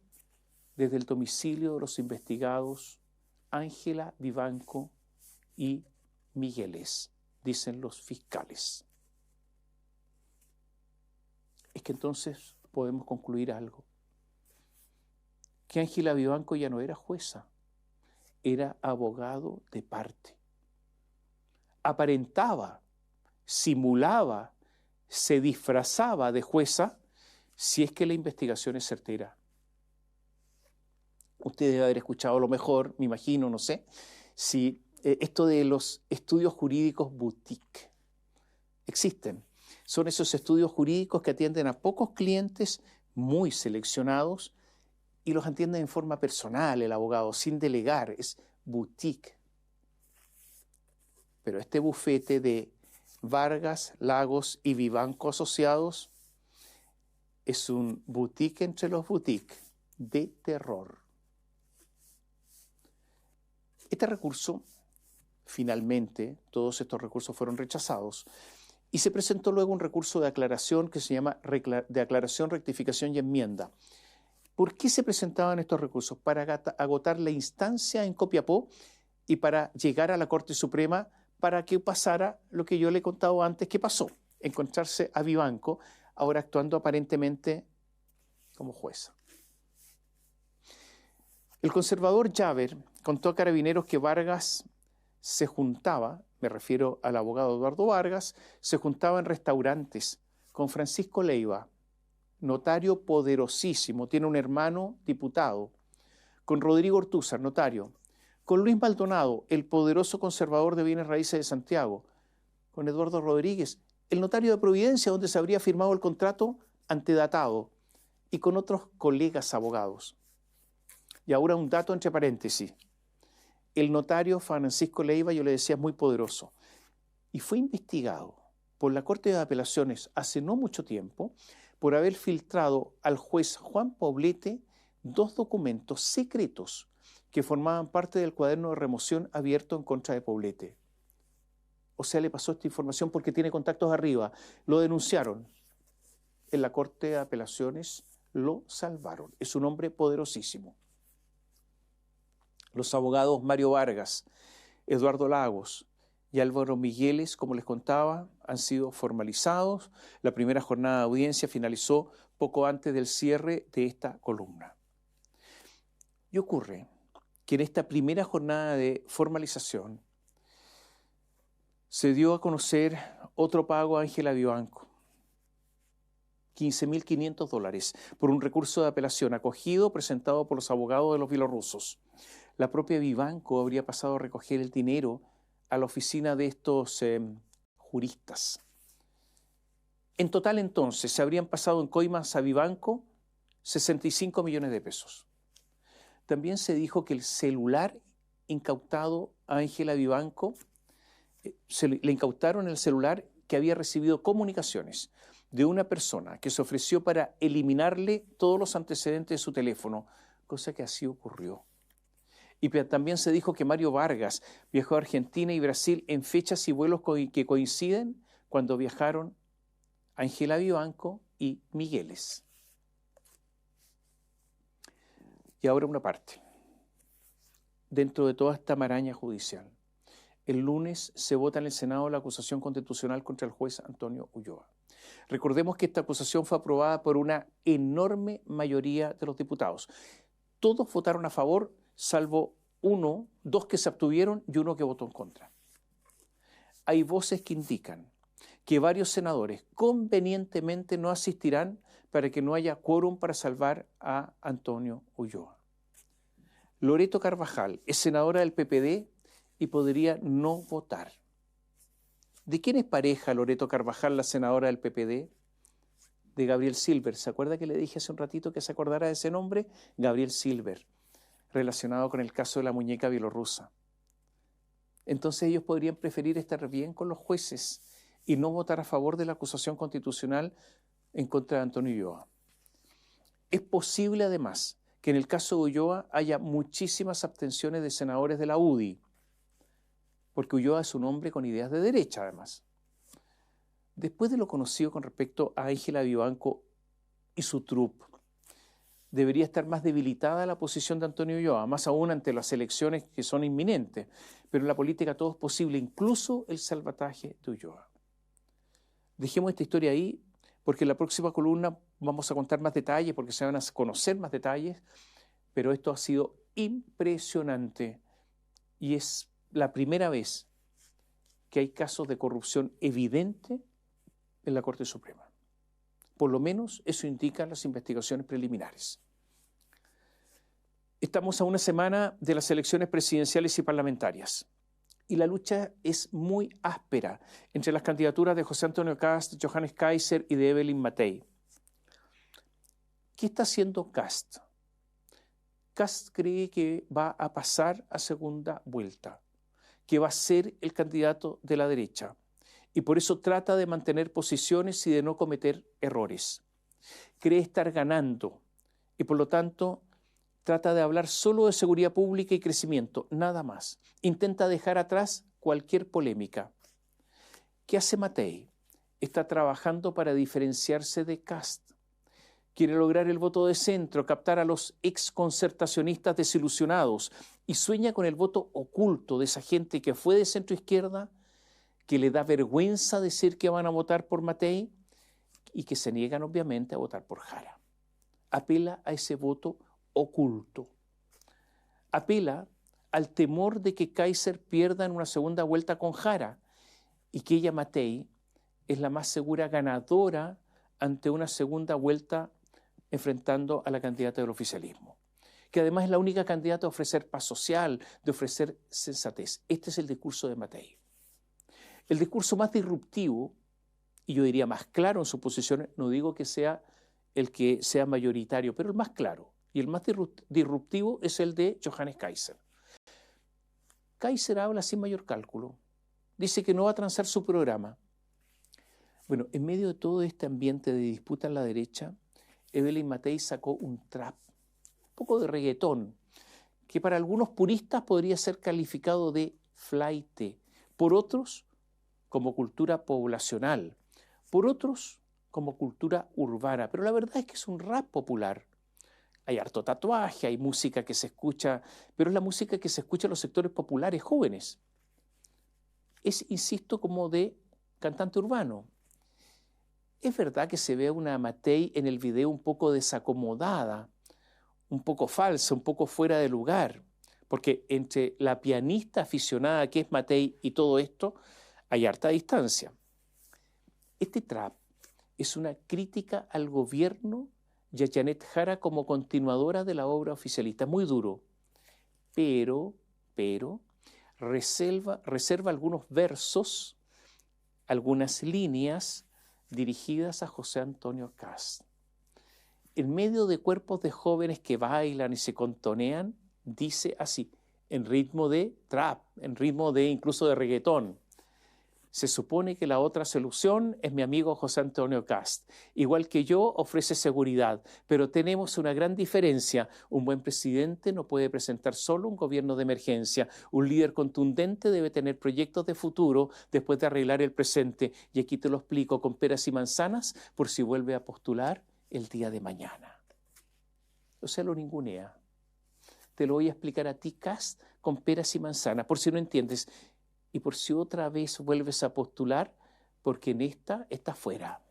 desde el domicilio de los investigados Ángela Vivanco y Migueles, dicen los fiscales. Es que entonces podemos concluir algo, que Ángela Vivanco ya no era jueza, era abogado de parte. Aparentaba, simulaba, se disfrazaba de jueza si es que la investigación es certera. Usted debe haber escuchado a lo mejor, me imagino, no sé, si esto de los estudios jurídicos boutique. Existen. Son esos estudios jurídicos que atienden a pocos clientes muy seleccionados y los atienden en forma personal el abogado, sin delegar, es boutique. Pero este bufete de Vargas, Lagos y Vivanco asociados es un boutique entre los boutiques de terror. Este recurso, finalmente, todos estos recursos fueron rechazados y se presentó luego un recurso de aclaración que se llama de aclaración, rectificación y enmienda. ¿Por qué se presentaban estos recursos? Para agotar la instancia en Copiapó y para llegar a la Corte Suprema para que pasara lo que yo le he contado antes que pasó, encontrarse a Vivanco ahora actuando aparentemente como jueza. El conservador Javer contó a Carabineros que Vargas se juntaba, me refiero al abogado Eduardo Vargas, se juntaba en restaurantes con Francisco Leiva, notario poderosísimo, tiene un hermano diputado, con Rodrigo Ortúzar, notario, con Luis Maldonado, el poderoso conservador de bienes raíces de Santiago, con Eduardo Rodríguez, el notario de Providencia, donde se habría firmado el contrato antedatado, y con otros colegas abogados. Y ahora un dato entre paréntesis. El notario Francisco Leiva, yo le decía, es muy poderoso, y fue investigado por la Corte de Apelaciones hace no mucho tiempo por haber filtrado al juez Juan Poblete 2 documentos secretos que formaban parte del cuaderno de remoción abierto en contra de Poblete. O sea, le pasó esta información porque tiene contactos arriba. Lo denunciaron. En la Corte de Apelaciones lo salvaron. Es un hombre poderosísimo. Los abogados Mario Vargas, Eduardo Lagos y Álvaro Migueles, como les contaba, han sido formalizados. La primera jornada de audiencia finalizó poco antes del cierre de esta columna. Y ocurre que en esta primera jornada de formalización se dio a conocer otro pago a Ángela Vivanco, $15.500 por un recurso de apelación acogido presentado por los abogados de los bielorrusos. La propia Vivanco habría pasado a recoger el dinero a la oficina de estos juristas. En total, entonces, se habrían pasado en coimas a Vivanco 65 millones de pesos. También se dijo que el celular incautado a Ángela Vivanco, le incautaron el celular que había recibido comunicaciones de una persona que se ofreció para eliminarle todos los antecedentes de su teléfono, cosa que así ocurrió. Y también se dijo que Mario Vargas viajó a Argentina y Brasil en fechas y vuelos que coinciden cuando viajaron Ángela Vivanco y Migueles. Y ahora una parte. Dentro de toda esta maraña judicial, el lunes se vota en el Senado la acusación constitucional contra el juez Antonio Ulloa. Recordemos que esta acusación fue aprobada por una enorme mayoría de los diputados. Todos votaron a favor, salvo dos que se abstuvieron y uno que votó en contra. Hay voces que indican que varios senadores convenientemente no asistirán para que no haya quórum para salvar a Antonio Ulloa. Loreto Carvajal es senadora del PPD y podría no votar. ¿De quién es pareja Loreto Carvajal, la senadora del PPD? De Gabriel Silver. ¿Se acuerda que le dije hace un ratito que se acordara de ese nombre? Gabriel Silver, relacionado con el caso de la muñeca bielorrusa. Entonces ellos podrían preferir estar bien con los jueces y no votar a favor de la acusación constitucional en contra de Antonio Ulloa. Es posible además que en el caso de Ulloa haya muchísimas abstenciones de senadores de la UDI, porque Ulloa es un hombre con ideas de derecha además. Después de lo conocido con respecto a Ángela Vivanco y su trupe, debería estar más debilitada la posición de Antonio Ulloa, más aún ante las elecciones que son inminentes, pero en la política todo es posible, incluso el salvataje de Ulloa. Dejemos esta historia ahí, porque en la próxima columna vamos a contar más detalles, porque se van a conocer más detalles, pero esto ha sido impresionante y es la primera vez que hay casos de corrupción evidente en la Corte Suprema. Por lo menos eso indican las investigaciones preliminares. Estamos a una semana de las elecciones presidenciales y parlamentarias y la lucha es muy áspera entre las candidaturas de José Antonio Kast, Johannes Kaiser y de Evelyn Matthei. ¿Qué está haciendo Kast? Kast cree que va a pasar a segunda vuelta, que va a ser el candidato de la derecha y por eso trata de mantener posiciones y de no cometer errores. Cree estar ganando y por lo tanto trata de hablar solo de seguridad pública y crecimiento, nada más. Intenta dejar atrás cualquier polémica. ¿Qué hace Matthei? Está trabajando para diferenciarse de Kast. Quiere lograr el voto de centro, captar a los exconcertacionistas desilusionados y sueña con el voto oculto de esa gente que fue de centro izquierda, que le da vergüenza decir que van a votar por Matthei y que se niegan obviamente a votar por Jara. Apela a ese voto oculto. Apela al temor de que Kaiser pierda en una segunda vuelta con Jara y que ella, Matthei, es la más segura ganadora ante una segunda vuelta enfrentando a la candidata del oficialismo, que además es la única candidata a ofrecer paz social, de ofrecer sensatez. Este es el discurso de Matthei. El discurso más disruptivo, y yo diría más claro en su posición, no digo que sea el que sea mayoritario, pero el más claro y el más disruptivo es el de Johannes Kaiser. Kaiser habla sin mayor cálculo, dice que no va a transar su programa. Bueno, en medio de todo este ambiente de disputa en la derecha, Evelyn Matthei sacó un trap, un poco de reggaetón, que para algunos puristas podría ser calificado de flaite, por otros como cultura poblacional, por otros como cultura urbana, pero la verdad es que es un rap popular. Hay harto tatuaje, hay música que se escucha, pero es la música que se escucha en los sectores populares jóvenes. Es, insisto, como de cantante urbano. Es verdad que se ve a una Matthei en el video un poco desacomodada, un poco falsa, un poco fuera de lugar, porque entre la pianista aficionada que es Matthei y todo esto hay harta distancia. Este trap es una crítica al gobierno y a Janet Jara como continuadora de la obra oficialista. Muy duro, pero reserva algunos versos, algunas líneas dirigidas a José Antonio Kast. En medio de cuerpos de jóvenes que bailan y se contonean, dice así, en ritmo de trap, en ritmo de incluso de reggaetón. Se supone que la otra solución es mi amigo José Antonio Kast. Igual que yo, ofrece seguridad, pero tenemos una gran diferencia. Un buen presidente no puede presentar solo un gobierno de emergencia. Un líder contundente debe tener proyectos de futuro después de arreglar el presente. Y aquí te lo explico con peras y manzanas por si vuelve a postular el día de mañana. O sea, lo ningunea. Te lo voy a explicar a ti, Kast, con peras y manzanas, por si no entiendes. Y por si otra vez vuelves a postular, porque en esta está fuera.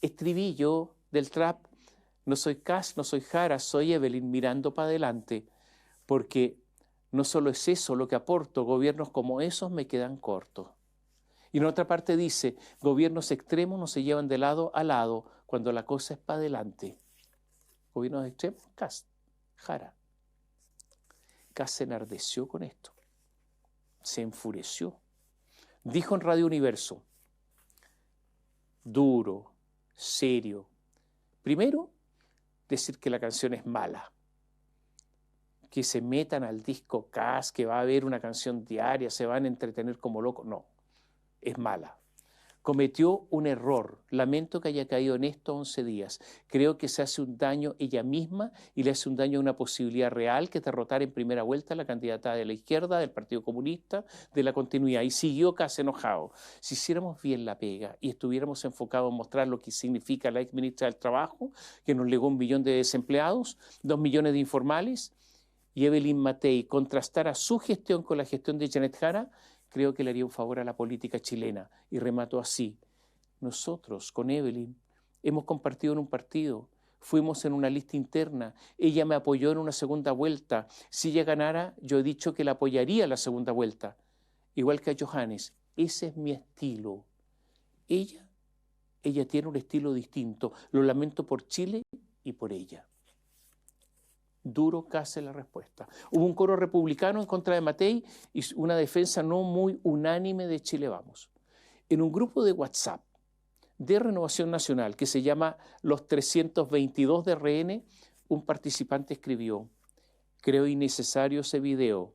Estribillo del trap: no soy Kast, no soy Jara, soy Evelyn mirando para adelante, porque no solo es eso lo que aporto, gobiernos como esos me quedan cortos. Y en otra parte dice, gobiernos extremos no se llevan de lado a lado cuando la cosa es para adelante. Gobiernos extremos, Kast, Jara. Kast se enardeció con esto. Se enfureció. Dijo en Radio Universo, duro, serio. Primero, decir que la canción es mala. Que se metan al disco Kast, que va a haber una canción diaria, se van a entretener como locos. No, es mala. Cometió un error. Lamento que haya caído en estos 11 días. Creo que se hace un daño ella misma y le hace un daño a una posibilidad real, que es derrotar en primera vuelta a la candidata de la izquierda, del Partido Comunista, de la continuidad. Y siguió casi enojado. Si hiciéramos bien la pega y estuviéramos enfocados en mostrar lo que significa la exministra del Trabajo, que nos legó 1 millón de desempleados, 2 millones de informales, y Evelyn Matei contrastara su gestión con la gestión de Janet Jara, creo que le haría un favor a la política chilena. Y remato así. Nosotros, con Evelyn, hemos compartido en un partido, fuimos en una lista interna, ella me apoyó en una segunda vuelta. Si ella ganara, yo he dicho que la apoyaría en la segunda vuelta. Igual que a Johannes. Ese es mi estilo. Ella tiene un estilo distinto. Lo lamento por Chile y por ella. Duro casi la respuesta. Hubo un coro republicano en contra de Matei y una defensa no muy unánime de Chile Vamos. En un grupo de WhatsApp de Renovación Nacional que se llama Los 322 de RN, un participante escribió: creo innecesario ese video.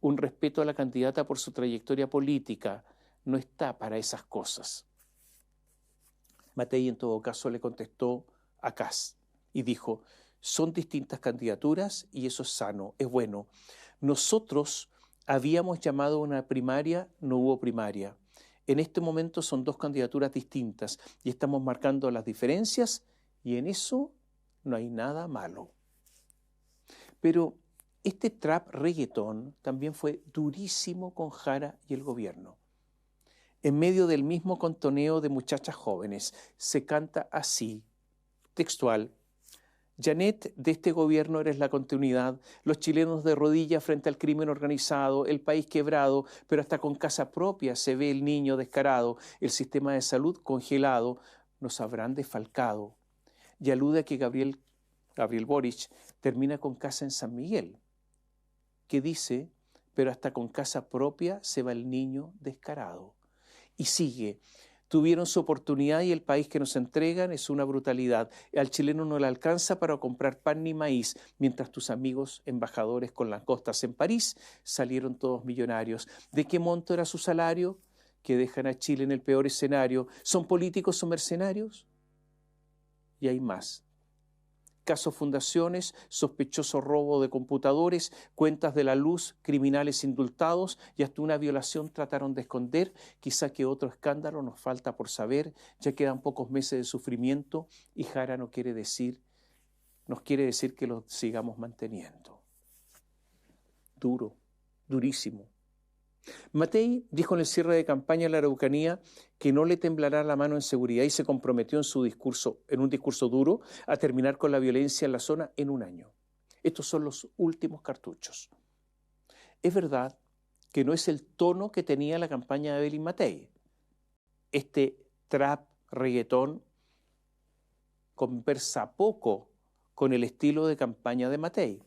Un respeto a la candidata por su trayectoria política. No está para esas cosas. Matei en todo caso le contestó a Kast y dijo: son distintas candidaturas y eso es sano, es bueno. Nosotros habíamos llamado a una primaria, no hubo primaria. En este momento son 2 candidaturas distintas y estamos marcando las diferencias y en eso no hay nada malo. Pero este trap reggaetón también fue durísimo con Jara y el gobierno. En medio del mismo contoneo de muchachas jóvenes, se canta así, textual: Janet, de este gobierno eres la continuidad, los chilenos de rodillas frente al crimen organizado, el país quebrado, pero hasta con casa propia se ve el niño descarado, el sistema de salud congelado, nos habrán desfalcado. Y alude a que Gabriel Boric termina con casa en San Miguel, que dice, pero hasta con casa propia se va el niño descarado. Y sigue: tuvieron su oportunidad y el país que nos entregan es una brutalidad. Al chileno no le alcanza para comprar pan ni maíz, mientras tus amigos embajadores con las costas en París salieron todos millonarios. ¿De qué monto era su salario? Que dejan a Chile en el peor escenario. ¿Son políticos o mercenarios? Y hay más. Caso Fundaciones, sospechoso robo de computadores, cuentas de la luz, criminales indultados y hasta una violación trataron de esconder. Quizá que otro escándalo nos falta por saber, ya quedan pocos meses de sufrimiento y Jara nos quiere decir que lo sigamos manteniendo. Duro, durísimo. Matei dijo en el cierre de campaña en la Araucanía que no le temblará la mano en seguridad y se comprometió en un discurso duro a terminar con la violencia en la zona en 1 año. Estos son los últimos cartuchos. Es verdad que no es el tono que tenía la campaña de Evelyn Matei. Este trap reggaetón conversa poco con el estilo de campaña de Matei.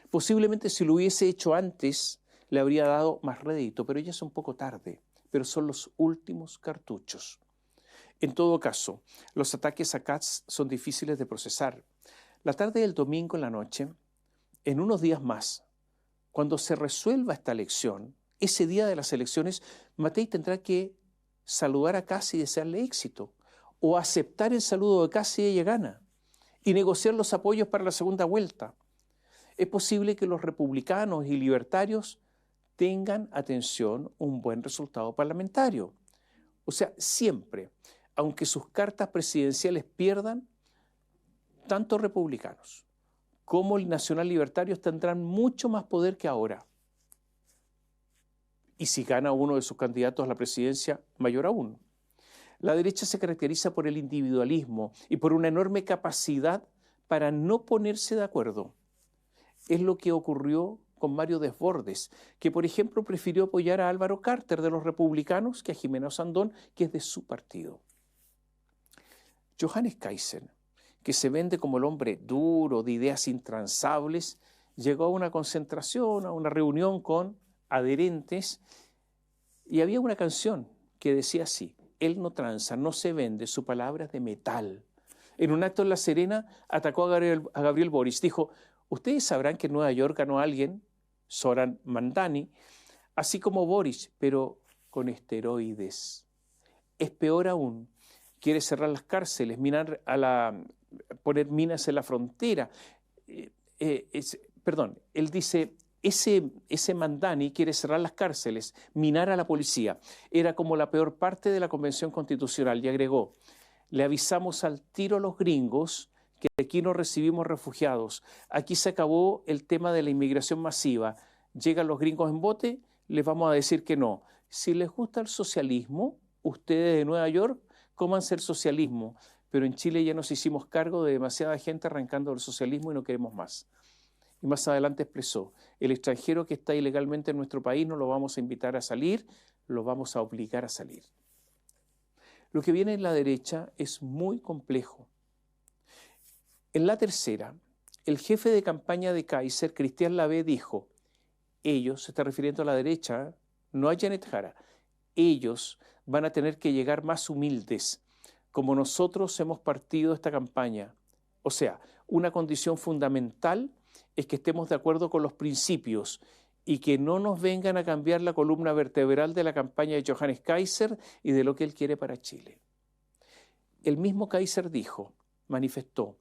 Posiblemente si lo hubiese hecho antes le habría dado más rédito, pero ya es un poco tarde, pero son los últimos cartuchos. En todo caso, los ataques a Kast son difíciles de procesar. La tarde del domingo en la noche, en unos días más, cuando se resuelva esta elección, ese día de las elecciones, Matei tendrá que saludar a Kast y desearle éxito, o aceptar el saludo de Kast si ella gana, y negociar los apoyos para la segunda vuelta. Es posible que los republicanos y libertarios tengan, atención, un buen resultado parlamentario. O sea, siempre, aunque sus cartas presidenciales pierdan, tanto republicanos como nacional libertarios tendrán mucho más poder que ahora. Y si gana uno de sus candidatos a la presidencia, mayor aún. La derecha se caracteriza por el individualismo y por una enorme capacidad para no ponerse de acuerdo. Es lo que ocurrió con Mario Desbordes, que por ejemplo prefirió apoyar a Álvaro Carter de los republicanos que a Jimena Osandón, que es de su partido. Johannes Kaiser, que se vende como el hombre duro, de ideas intransables, llegó a una concentración, a una reunión con adherentes, y había una canción que decía así: él no tranza, no se vende, su palabra es de metal. En un acto en La Serena atacó a Gabriel Boric, dijo: ustedes sabrán que en Nueva York ganó alguien, Zoran Mandani, así como Boric, pero con esteroides. Es peor aún, quiere cerrar las cárceles, poner minas en la frontera. Él dice, ese Mandani quiere cerrar las cárceles, minar a la policía. Era como la peor parte de la Convención Constitucional, y agregó: le avisamos al tiro a los gringos que aquí no recibimos refugiados. Aquí se acabó el tema de la inmigración masiva. Llegan los gringos en bote, les vamos a decir que no. Si les gusta el socialismo, ustedes de Nueva York, cómanse el socialismo. Pero en Chile ya nos hicimos cargo de demasiada gente arrancando del socialismo y no queremos más. Y más adelante expresó: el extranjero que está ilegalmente en nuestro país no lo vamos a invitar a salir, lo vamos a obligar a salir. Lo que viene en la derecha es muy complejo. En La Tercera, el jefe de campaña de Kaiser, Cristian Lavé, dijo: ellos, se está refiriendo a la derecha, no a Janet Jara, ellos van a tener que llegar más humildes, como nosotros hemos partido esta campaña. O sea, una condición fundamental es que estemos de acuerdo con los principios y que no nos vengan a cambiar la columna vertebral de la campaña de Johannes Kaiser y de lo que él quiere para Chile. El mismo Kaiser manifestó: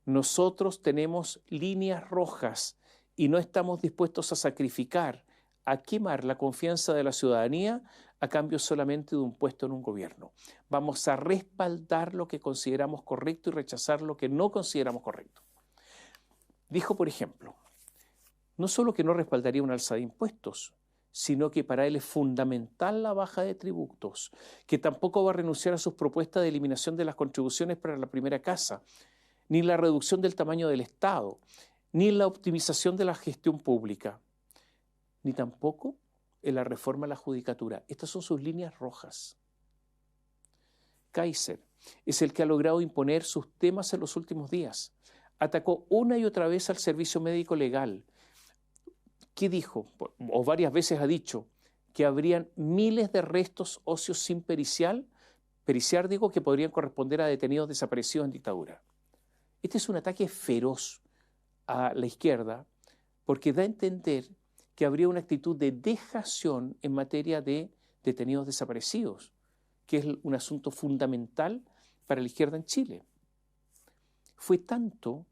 nosotros tenemos líneas rojas y no estamos dispuestos a sacrificar, a quemar la confianza de la ciudadanía a cambio solamente de un puesto en un gobierno. Vamos a respaldar lo que consideramos correcto y rechazar lo que no consideramos correcto. Dijo, por ejemplo, no solo que no respaldaría una alza de impuestos, sino que para él es fundamental la baja de tributos, que tampoco va a renunciar a sus propuestas de eliminación de las contribuciones para la primera casa, ni la reducción del tamaño del Estado, ni la optimización de la gestión pública, ni tampoco en la reforma a la judicatura. Estas son sus líneas rojas. Kaiser es el que ha logrado imponer sus temas en los últimos días. Atacó una y otra vez al servicio médico legal. ¿Qué dijo? O varias veces ha dicho que habrían miles de restos óseos sin periciar, que podrían corresponder a detenidos desaparecidos en dictadura. Este es un ataque feroz a la izquierda porque da a entender que habría una actitud de dejación en materia de detenidos desaparecidos, que es un asunto fundamental para la izquierda en Chile. Fue tanto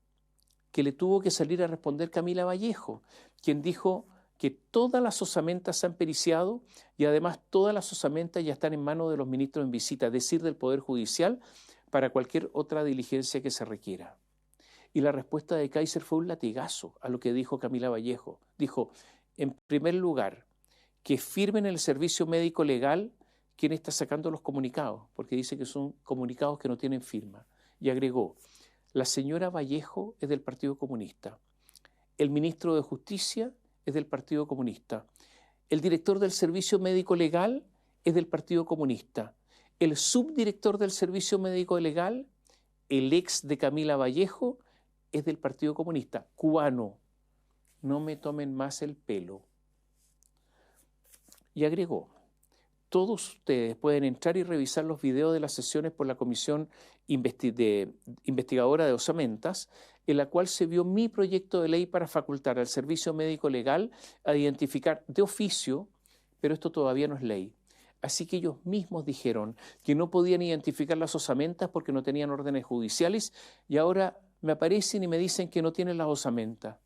que le tuvo que salir a responder Camila Vallejo, quien dijo que todas las osamentas se han periciado y además todas las osamentas ya están en manos de los ministros en visita, es decir, del Poder Judicial, para cualquier otra diligencia que se requiera. Y la respuesta de Kaiser fue un latigazo a lo que dijo Camila Vallejo. Dijo, en primer lugar, que firmen el servicio médico legal quien está sacando los comunicados, porque dice que son comunicados que no tienen firma. Y agregó, la señora Vallejo es del Partido Comunista, el ministro de Justicia es del Partido Comunista, el director del Servicio Médico Legal es del Partido Comunista, el subdirector del Servicio Médico Legal, el ex de Camila Vallejo, es del Partido Comunista, cubano. No me tomen más el pelo. Y agregó, todos ustedes pueden entrar y revisar los videos de las sesiones por la Comisión Investigadora de Osamentas, en la cual se vio mi proyecto de ley para facultar al Servicio Médico Legal a identificar de oficio pero esto todavía no es ley. Así que ellos mismos dijeron que no podían identificar las osamentas porque no tenían órdenes judiciales y ahora me aparecen y me dicen que no tienen las osamentas.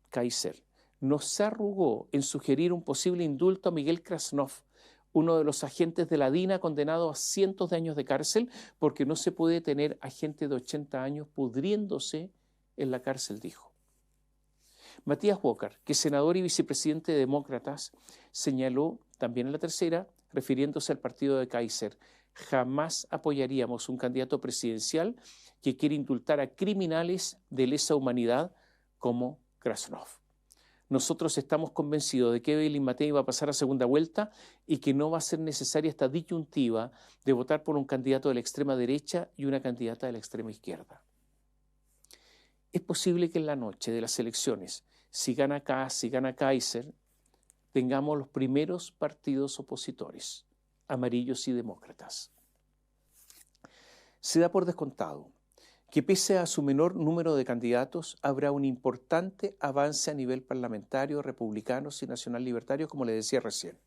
Kaiser no se arrugó en sugerir un posible indulto a Miguel Krasnov, uno de los agentes de la DINA condenado a cientos de años de cárcel, porque no se puede tener a gente de 80 años pudriéndose en la cárcel, dijo. Matías Walker, que es senador y vicepresidente de Demócratas, señaló también en la tercera, refiriéndose al partido de Kaiser: jamás apoyaríamos un candidato presidencial que quiere indultar a criminales de lesa humanidad como Krasnov. Nosotros estamos convencidos de que Evelyn Matei va a pasar a segunda vuelta y que no va a ser necesaria esta disyuntiva de votar por un candidato de la extrema derecha y una candidata de la extrema izquierda. Es posible que en la noche de las elecciones, si gana Kast, si gana Kaiser, tengamos los primeros partidos opositores, amarillos y demócratas. Se da por descontado que pese a su menor número de candidatos, habrá un importante avance a nivel parlamentario, republicanos y nacional libertarios, como le decía recién.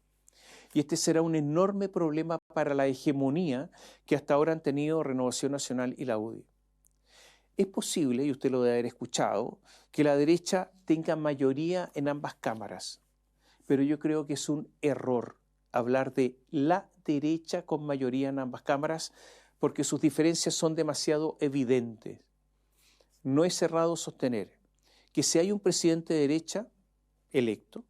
Y este será un enorme problema para la hegemonía que hasta ahora han tenido Renovación Nacional y la UDI. Es posible, y usted lo debe haber escuchado, que la derecha tenga mayoría en ambas cámaras, pero yo creo que es un error hablar de la derecha con mayoría en ambas cámaras, porque sus diferencias son demasiado evidentes. No es errado sostener que si hay un presidente de derecha electo,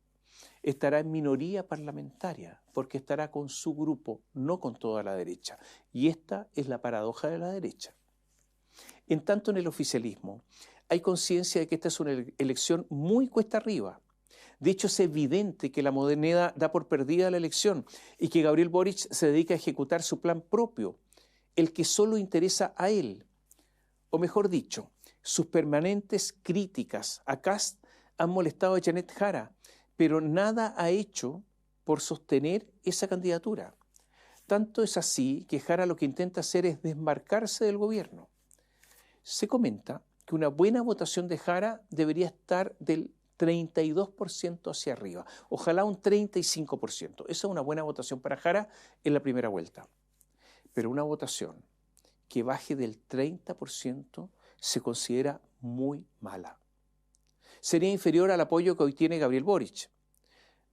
estará en minoría parlamentaria, porque estará con su grupo, no con toda la derecha. Y esta es la paradoja de la derecha. En tanto, en el oficialismo hay conciencia de que esta es una elección muy cuesta arriba. De hecho, es evidente que la moneda da por perdida la elección y que Gabriel Boric se dedica a ejecutar su plan propio, el que solo interesa a él. O mejor dicho, sus permanentes críticas a Kast han molestado a Janet Jara, pero nada ha hecho por sostener esa candidatura. Tanto es así que Jara lo que intenta hacer es desmarcarse del gobierno. Se comenta que una buena votación de Jara debería estar del 32% hacia arriba, ojalá un 35%. Esa es una buena votación para Jara en la primera vuelta. Pero una votación que baje del 30% se considera muy mala. Sería inferior al apoyo que hoy tiene Gabriel Boric.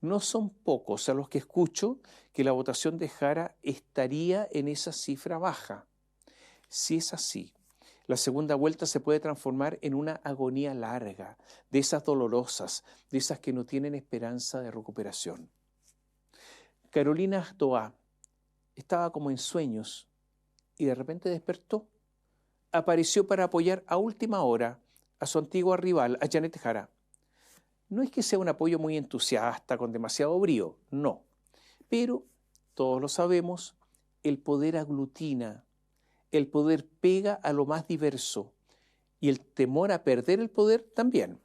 No son pocos a los que escucho que la votación de Jara estaría en esa cifra baja. Si es así, la segunda vuelta se puede transformar en una agonía larga, de esas dolorosas, de esas que no tienen esperanza de recuperación. Carolina Toá estaba como en sueños y de repente despertó. Apareció para apoyar a última hora a su antigua rival, a Janet Jara. No es que sea un apoyo muy entusiasta, con demasiado brío, no. Pero, todos lo sabemos, el poder aglutina, el poder pega a lo más diverso y el temor a perder el poder también.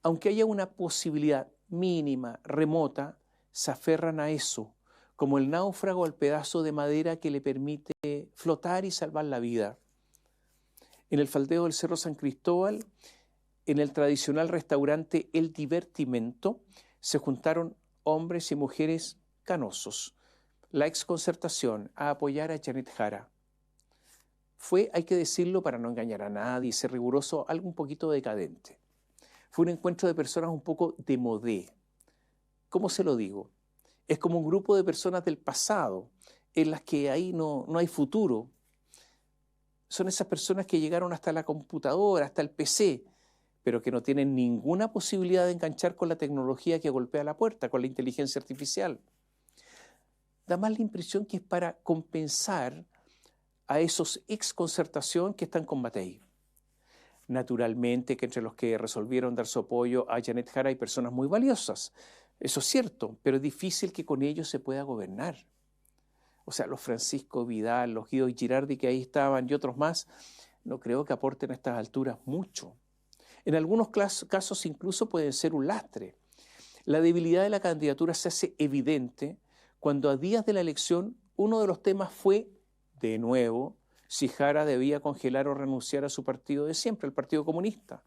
Aunque haya una posibilidad mínima, remota, se aferran a eso, como el náufrago al pedazo de madera que le permite flotar y salvar la vida. En el faldeo del Cerro San Cristóbal, en el tradicional restaurante El Divertimento, se juntaron hombres y mujeres canosos, la exconcertación, a apoyar a Janet Jara. Fue, hay que decirlo para no engañar a nadie y ser riguroso, algo un poquito decadente. Fue un encuentro de personas un poco de modé. ¿Cómo se lo digo? Es como un grupo de personas del pasado, en las que ahí no hay futuro. Son esas personas que llegaron hasta la computadora, hasta el PC, pero que no tienen ninguna posibilidad de enganchar con la tecnología que golpea la puerta, con la inteligencia artificial. Da más la impresión que es para compensar a esos ex-concertación que están con Matei. Naturalmente que entre los que resolvieron dar su apoyo a Janet Jara hay personas muy valiosas. Eso es cierto, pero es difícil que con ellos se pueda gobernar. O sea, los Francisco Vidal, los Guido Girardi que ahí estaban y otros más, no creo que aporten a estas alturas mucho. En algunos casos incluso pueden ser un lastre. La debilidad de la candidatura se hace evidente cuando a días de la elección uno de los temas fue, de nuevo, si Jara debía congelar o renunciar a su partido de siempre, el Partido Comunista.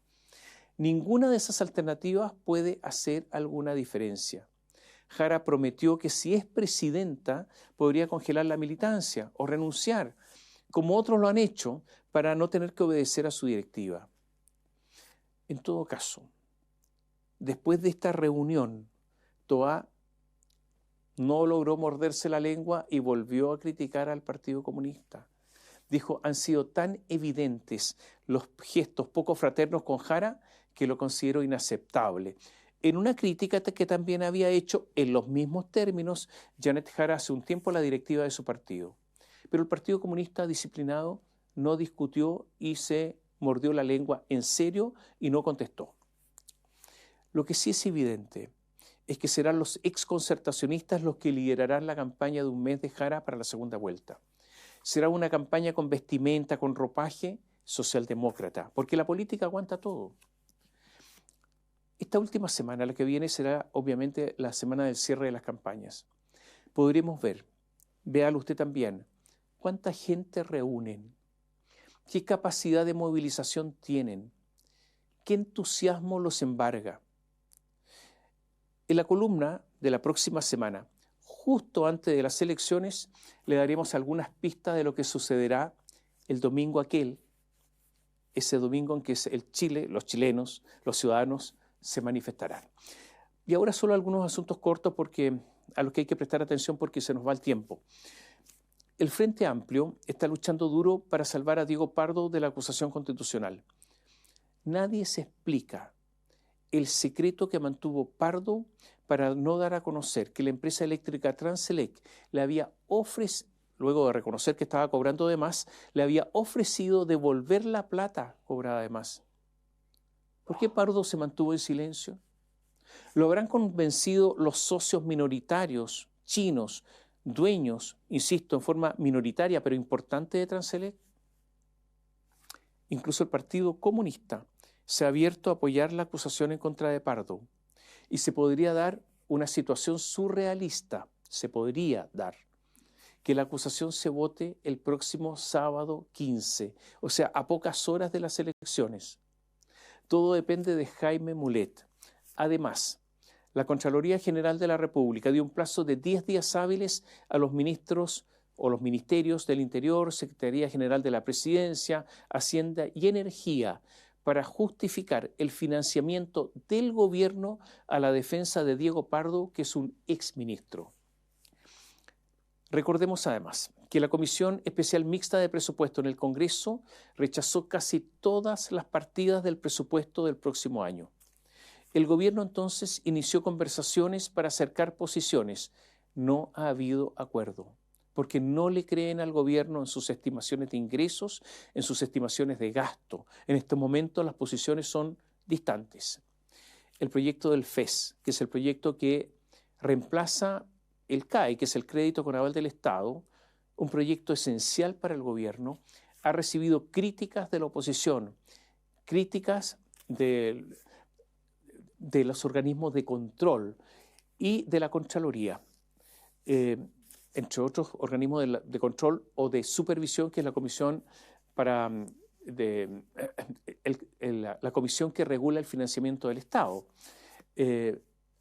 Ninguna de esas alternativas puede hacer alguna diferencia. Jara prometió que si es presidenta podría congelar la militancia o renunciar, como otros lo han hecho, para no tener que obedecer a su directiva. En todo caso, después de esta reunión, Toá no logró morderse la lengua y volvió a criticar al Partido Comunista. Dijo, han sido tan evidentes los gestos poco fraternos con Jara que lo considero inaceptable. En una crítica que también había hecho en los mismos términos Janet Jara hace un tiempo a la directiva de su partido. Pero el Partido Comunista disciplinado no discutió y se mordió la lengua en serio y no contestó. Lo que sí es evidente es que serán los exconcertacionistas los que liderarán la campaña de un mes de Jara para la segunda vuelta. Será una campaña con vestimenta, con ropaje socialdemócrata, porque la política aguanta todo. Esta última semana, la que viene, será obviamente la semana del cierre de las campañas. Podremos ver, véalo usted también, cuánta gente reúnen, qué capacidad de movilización tienen, qué entusiasmo los embarga. En la columna de la próxima semana, justo antes de las elecciones, le daremos algunas pistas de lo que sucederá el domingo aquel, ese domingo en que el Chile, los chilenos, los ciudadanos se manifestarán. Y ahora solo algunos asuntos cortos a los que hay que prestar atención porque se nos va el tiempo. El Frente Amplio está luchando duro para salvar a Diego Pardo de la acusación constitucional. Nadie se explica el secreto que mantuvo Pardo para no dar a conocer que la empresa eléctrica Transelec le había ofrecido, luego de reconocer que estaba cobrando de más, le había ofrecido devolver la plata cobrada de más. ¿Por qué Pardo se mantuvo en silencio? ¿Lo habrán convencido los socios minoritarios chinos, dueños, insisto, en forma minoritaria pero importante de Transelec? Incluso el Partido Comunista se ha abierto a apoyar la acusación en contra de Pardo y se podría dar una situación surrealista, que la acusación se vote el próximo sábado 15, o sea, a pocas horas de las elecciones. Todo depende de Jaime Mulet. Además, la Contraloría General de la República dio un plazo de 10 días hábiles a los ministros o los ministerios del Interior, Secretaría General de la Presidencia, Hacienda y Energía para justificar el financiamiento del gobierno a la defensa de Diego Pardo, que es un exministro. Recordemos además que la Comisión Especial Mixta de Presupuesto en el Congreso rechazó casi todas las partidas del presupuesto del próximo año. El gobierno entonces inició conversaciones para acercar posiciones. No ha habido acuerdo, porque no le creen al gobierno en sus estimaciones de ingresos, en sus estimaciones de gasto. En este momento las posiciones son distantes. El proyecto del FES, que es el proyecto que reemplaza el CAE, que es el Crédito con Aval del Estado, un proyecto esencial para el gobierno, ha recibido críticas de la oposición, críticas de los organismos de control y de la Contraloría, entre otros organismos de control o de supervisión, que es la Comisión la comisión que regula el financiamiento del Estado.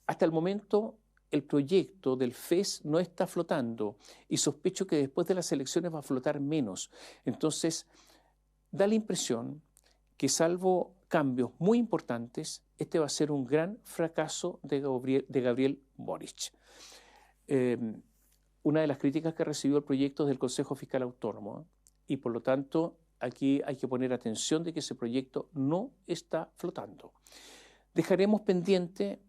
Hasta el momento, el proyecto del FES no está flotando y sospecho que después de las elecciones va a flotar menos. Entonces, da la impresión que salvo cambios muy importantes, este va a ser un gran fracaso de Gabriel Boric. Una de las críticas que recibió el proyecto es del Consejo Fiscal Autónomo, y por lo tanto aquí hay que poner atención de que ese proyecto no está flotando. Dejaremos pendiente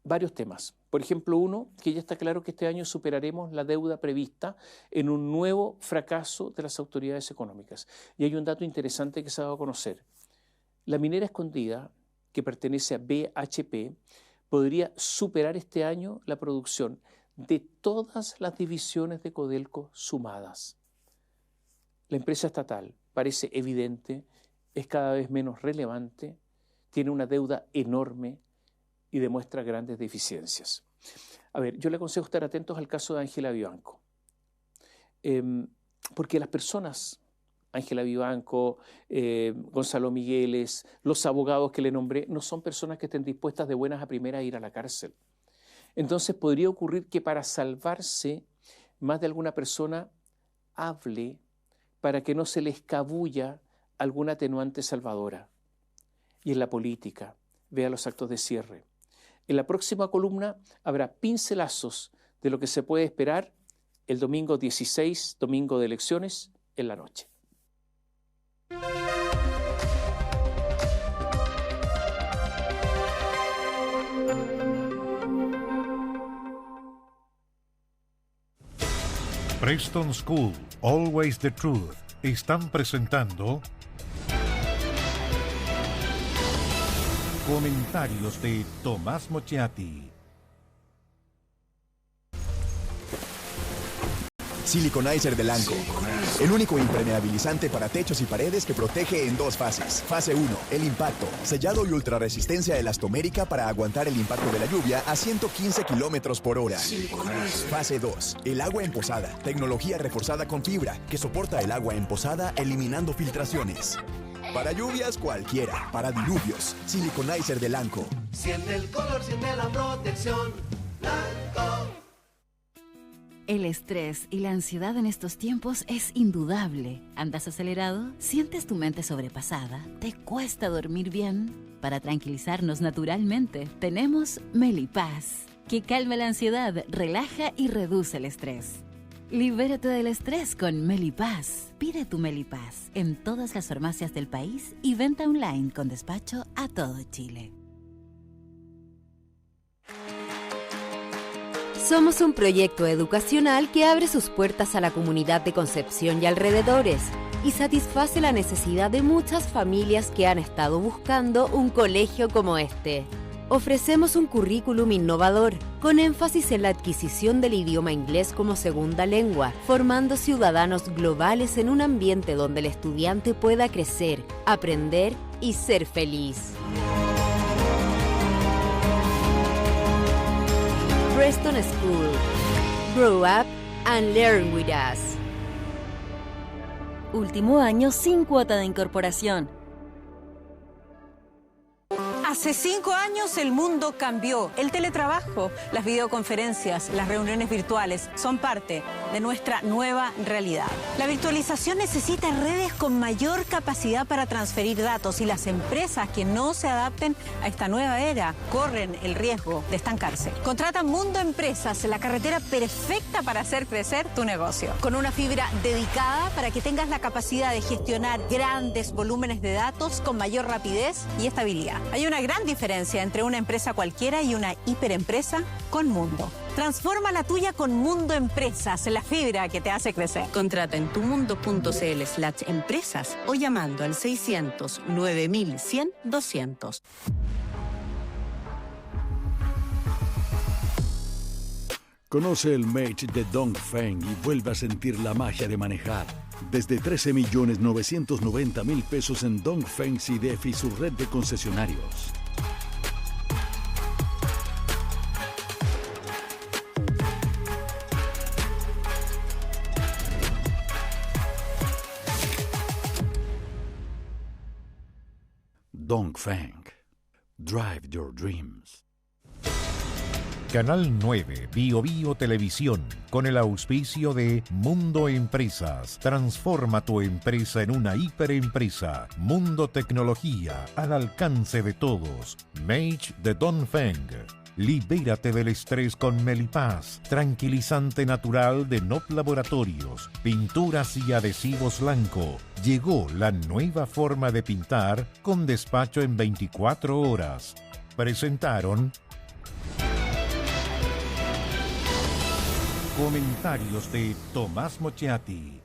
varios temas. Por ejemplo, uno, que ya está claro que este año superaremos la deuda prevista en un nuevo fracaso de las autoridades económicas. Y hay un dato interesante que se ha dado a conocer. La minera escondida, que pertenece a BHP, podría superar este año la producción de todas las divisiones de Codelco sumadas. La empresa estatal parece evidente, es cada vez menos relevante, tiene una deuda enorme y demuestra grandes deficiencias. A ver, yo le aconsejo estar atentos al caso de Ángela Vivanco, porque las personas, Ángela Vivanco, Gonzalo Migueles, los abogados que le nombré, no son personas que estén dispuestas de buenas a primeras a ir a la cárcel. entonces podría ocurrir que para salvarse, más de alguna persona hable para que no se le escabulla alguna atenuante salvadora. Y en la política, vea los actos de cierre. En la próxima columna habrá pincelazos de lo que se puede esperar el domingo 16, domingo de elecciones, en la noche.
Preston School, Always the Truth, están presentando comentarios de Tomás Mochiati.
Siliconizer de Lanco. El único impermeabilizante para techos y paredes que protege en dos fases. Fase 1, el impacto. Sellado y ultrarresistencia elastomérica para aguantar el impacto de la lluvia a 115 kilómetros por hora. Fase 2, el agua emposada. Tecnología reforzada con fibra que soporta el agua emposada eliminando filtraciones. Para lluvias cualquiera, para diluvios. Siliconizer de Lanco.
Siente el color, siente la protección. Lanco.
El estrés y la ansiedad en estos tiempos es indudable. ¿Andas acelerado? ¿Sientes tu mente sobrepasada? ¿Te cuesta dormir bien? Para tranquilizarnos naturalmente, tenemos Melipaz, que calma la ansiedad, relaja y reduce el estrés. Libérate del estrés con Melipaz. Pide tu Melipaz en todas las farmacias del país y venta online con despacho a todo Chile.
Somos un proyecto educacional que abre sus puertas a la comunidad de Concepción y alrededores y satisface la necesidad de muchas familias que han estado buscando un colegio como este. Ofrecemos un currículum innovador, con énfasis en la adquisición del idioma inglés como segunda lengua, formando ciudadanos globales en un ambiente donde el estudiante pueda crecer, aprender y ser feliz. Preston School. Grow up and learn with us.
Último año sin cuota de incorporación.
Hace 5 años el mundo cambió. El teletrabajo, las videoconferencias, las reuniones virtuales son parte de nuestra nueva realidad. La virtualización necesita redes con mayor capacidad para transferir datos y las empresas que no se adapten a esta nueva era corren el riesgo de estancarse. Contrata Mundo Empresas, la carretera perfecta para hacer crecer tu negocio. Con una fibra dedicada para que tengas la capacidad de gestionar grandes volúmenes de datos con mayor rapidez y estabilidad. Hay una gran diferencia entre una empresa cualquiera y una hiperempresa con Mundo. Transforma la tuya con Mundo Empresas, la fibra que te hace crecer.
Contrata en tumundo.cl/empresas o llamando al 600 9100 200.
Conoce el Mage de Dongfeng y vuelva a sentir la magia de manejar. Desde 13.990.000 pesos en Dongfeng CIDEF y su red de concesionarios. Dongfeng. Drive your dreams.
Canal 9 Bio Bio Televisión, con el auspicio de Mundo Empresas. Transforma tu empresa en una hiperempresa. Mundo Tecnología, al alcance de todos. Mage de Dongfeng. Libérate del estrés con Melipaz, tranquilizante natural de NOP Laboratorios, pinturas y adhesivos Lanco. Llegó la nueva forma de pintar con despacho en 24 horas. Presentaron comentarios de Tomás Mochiati.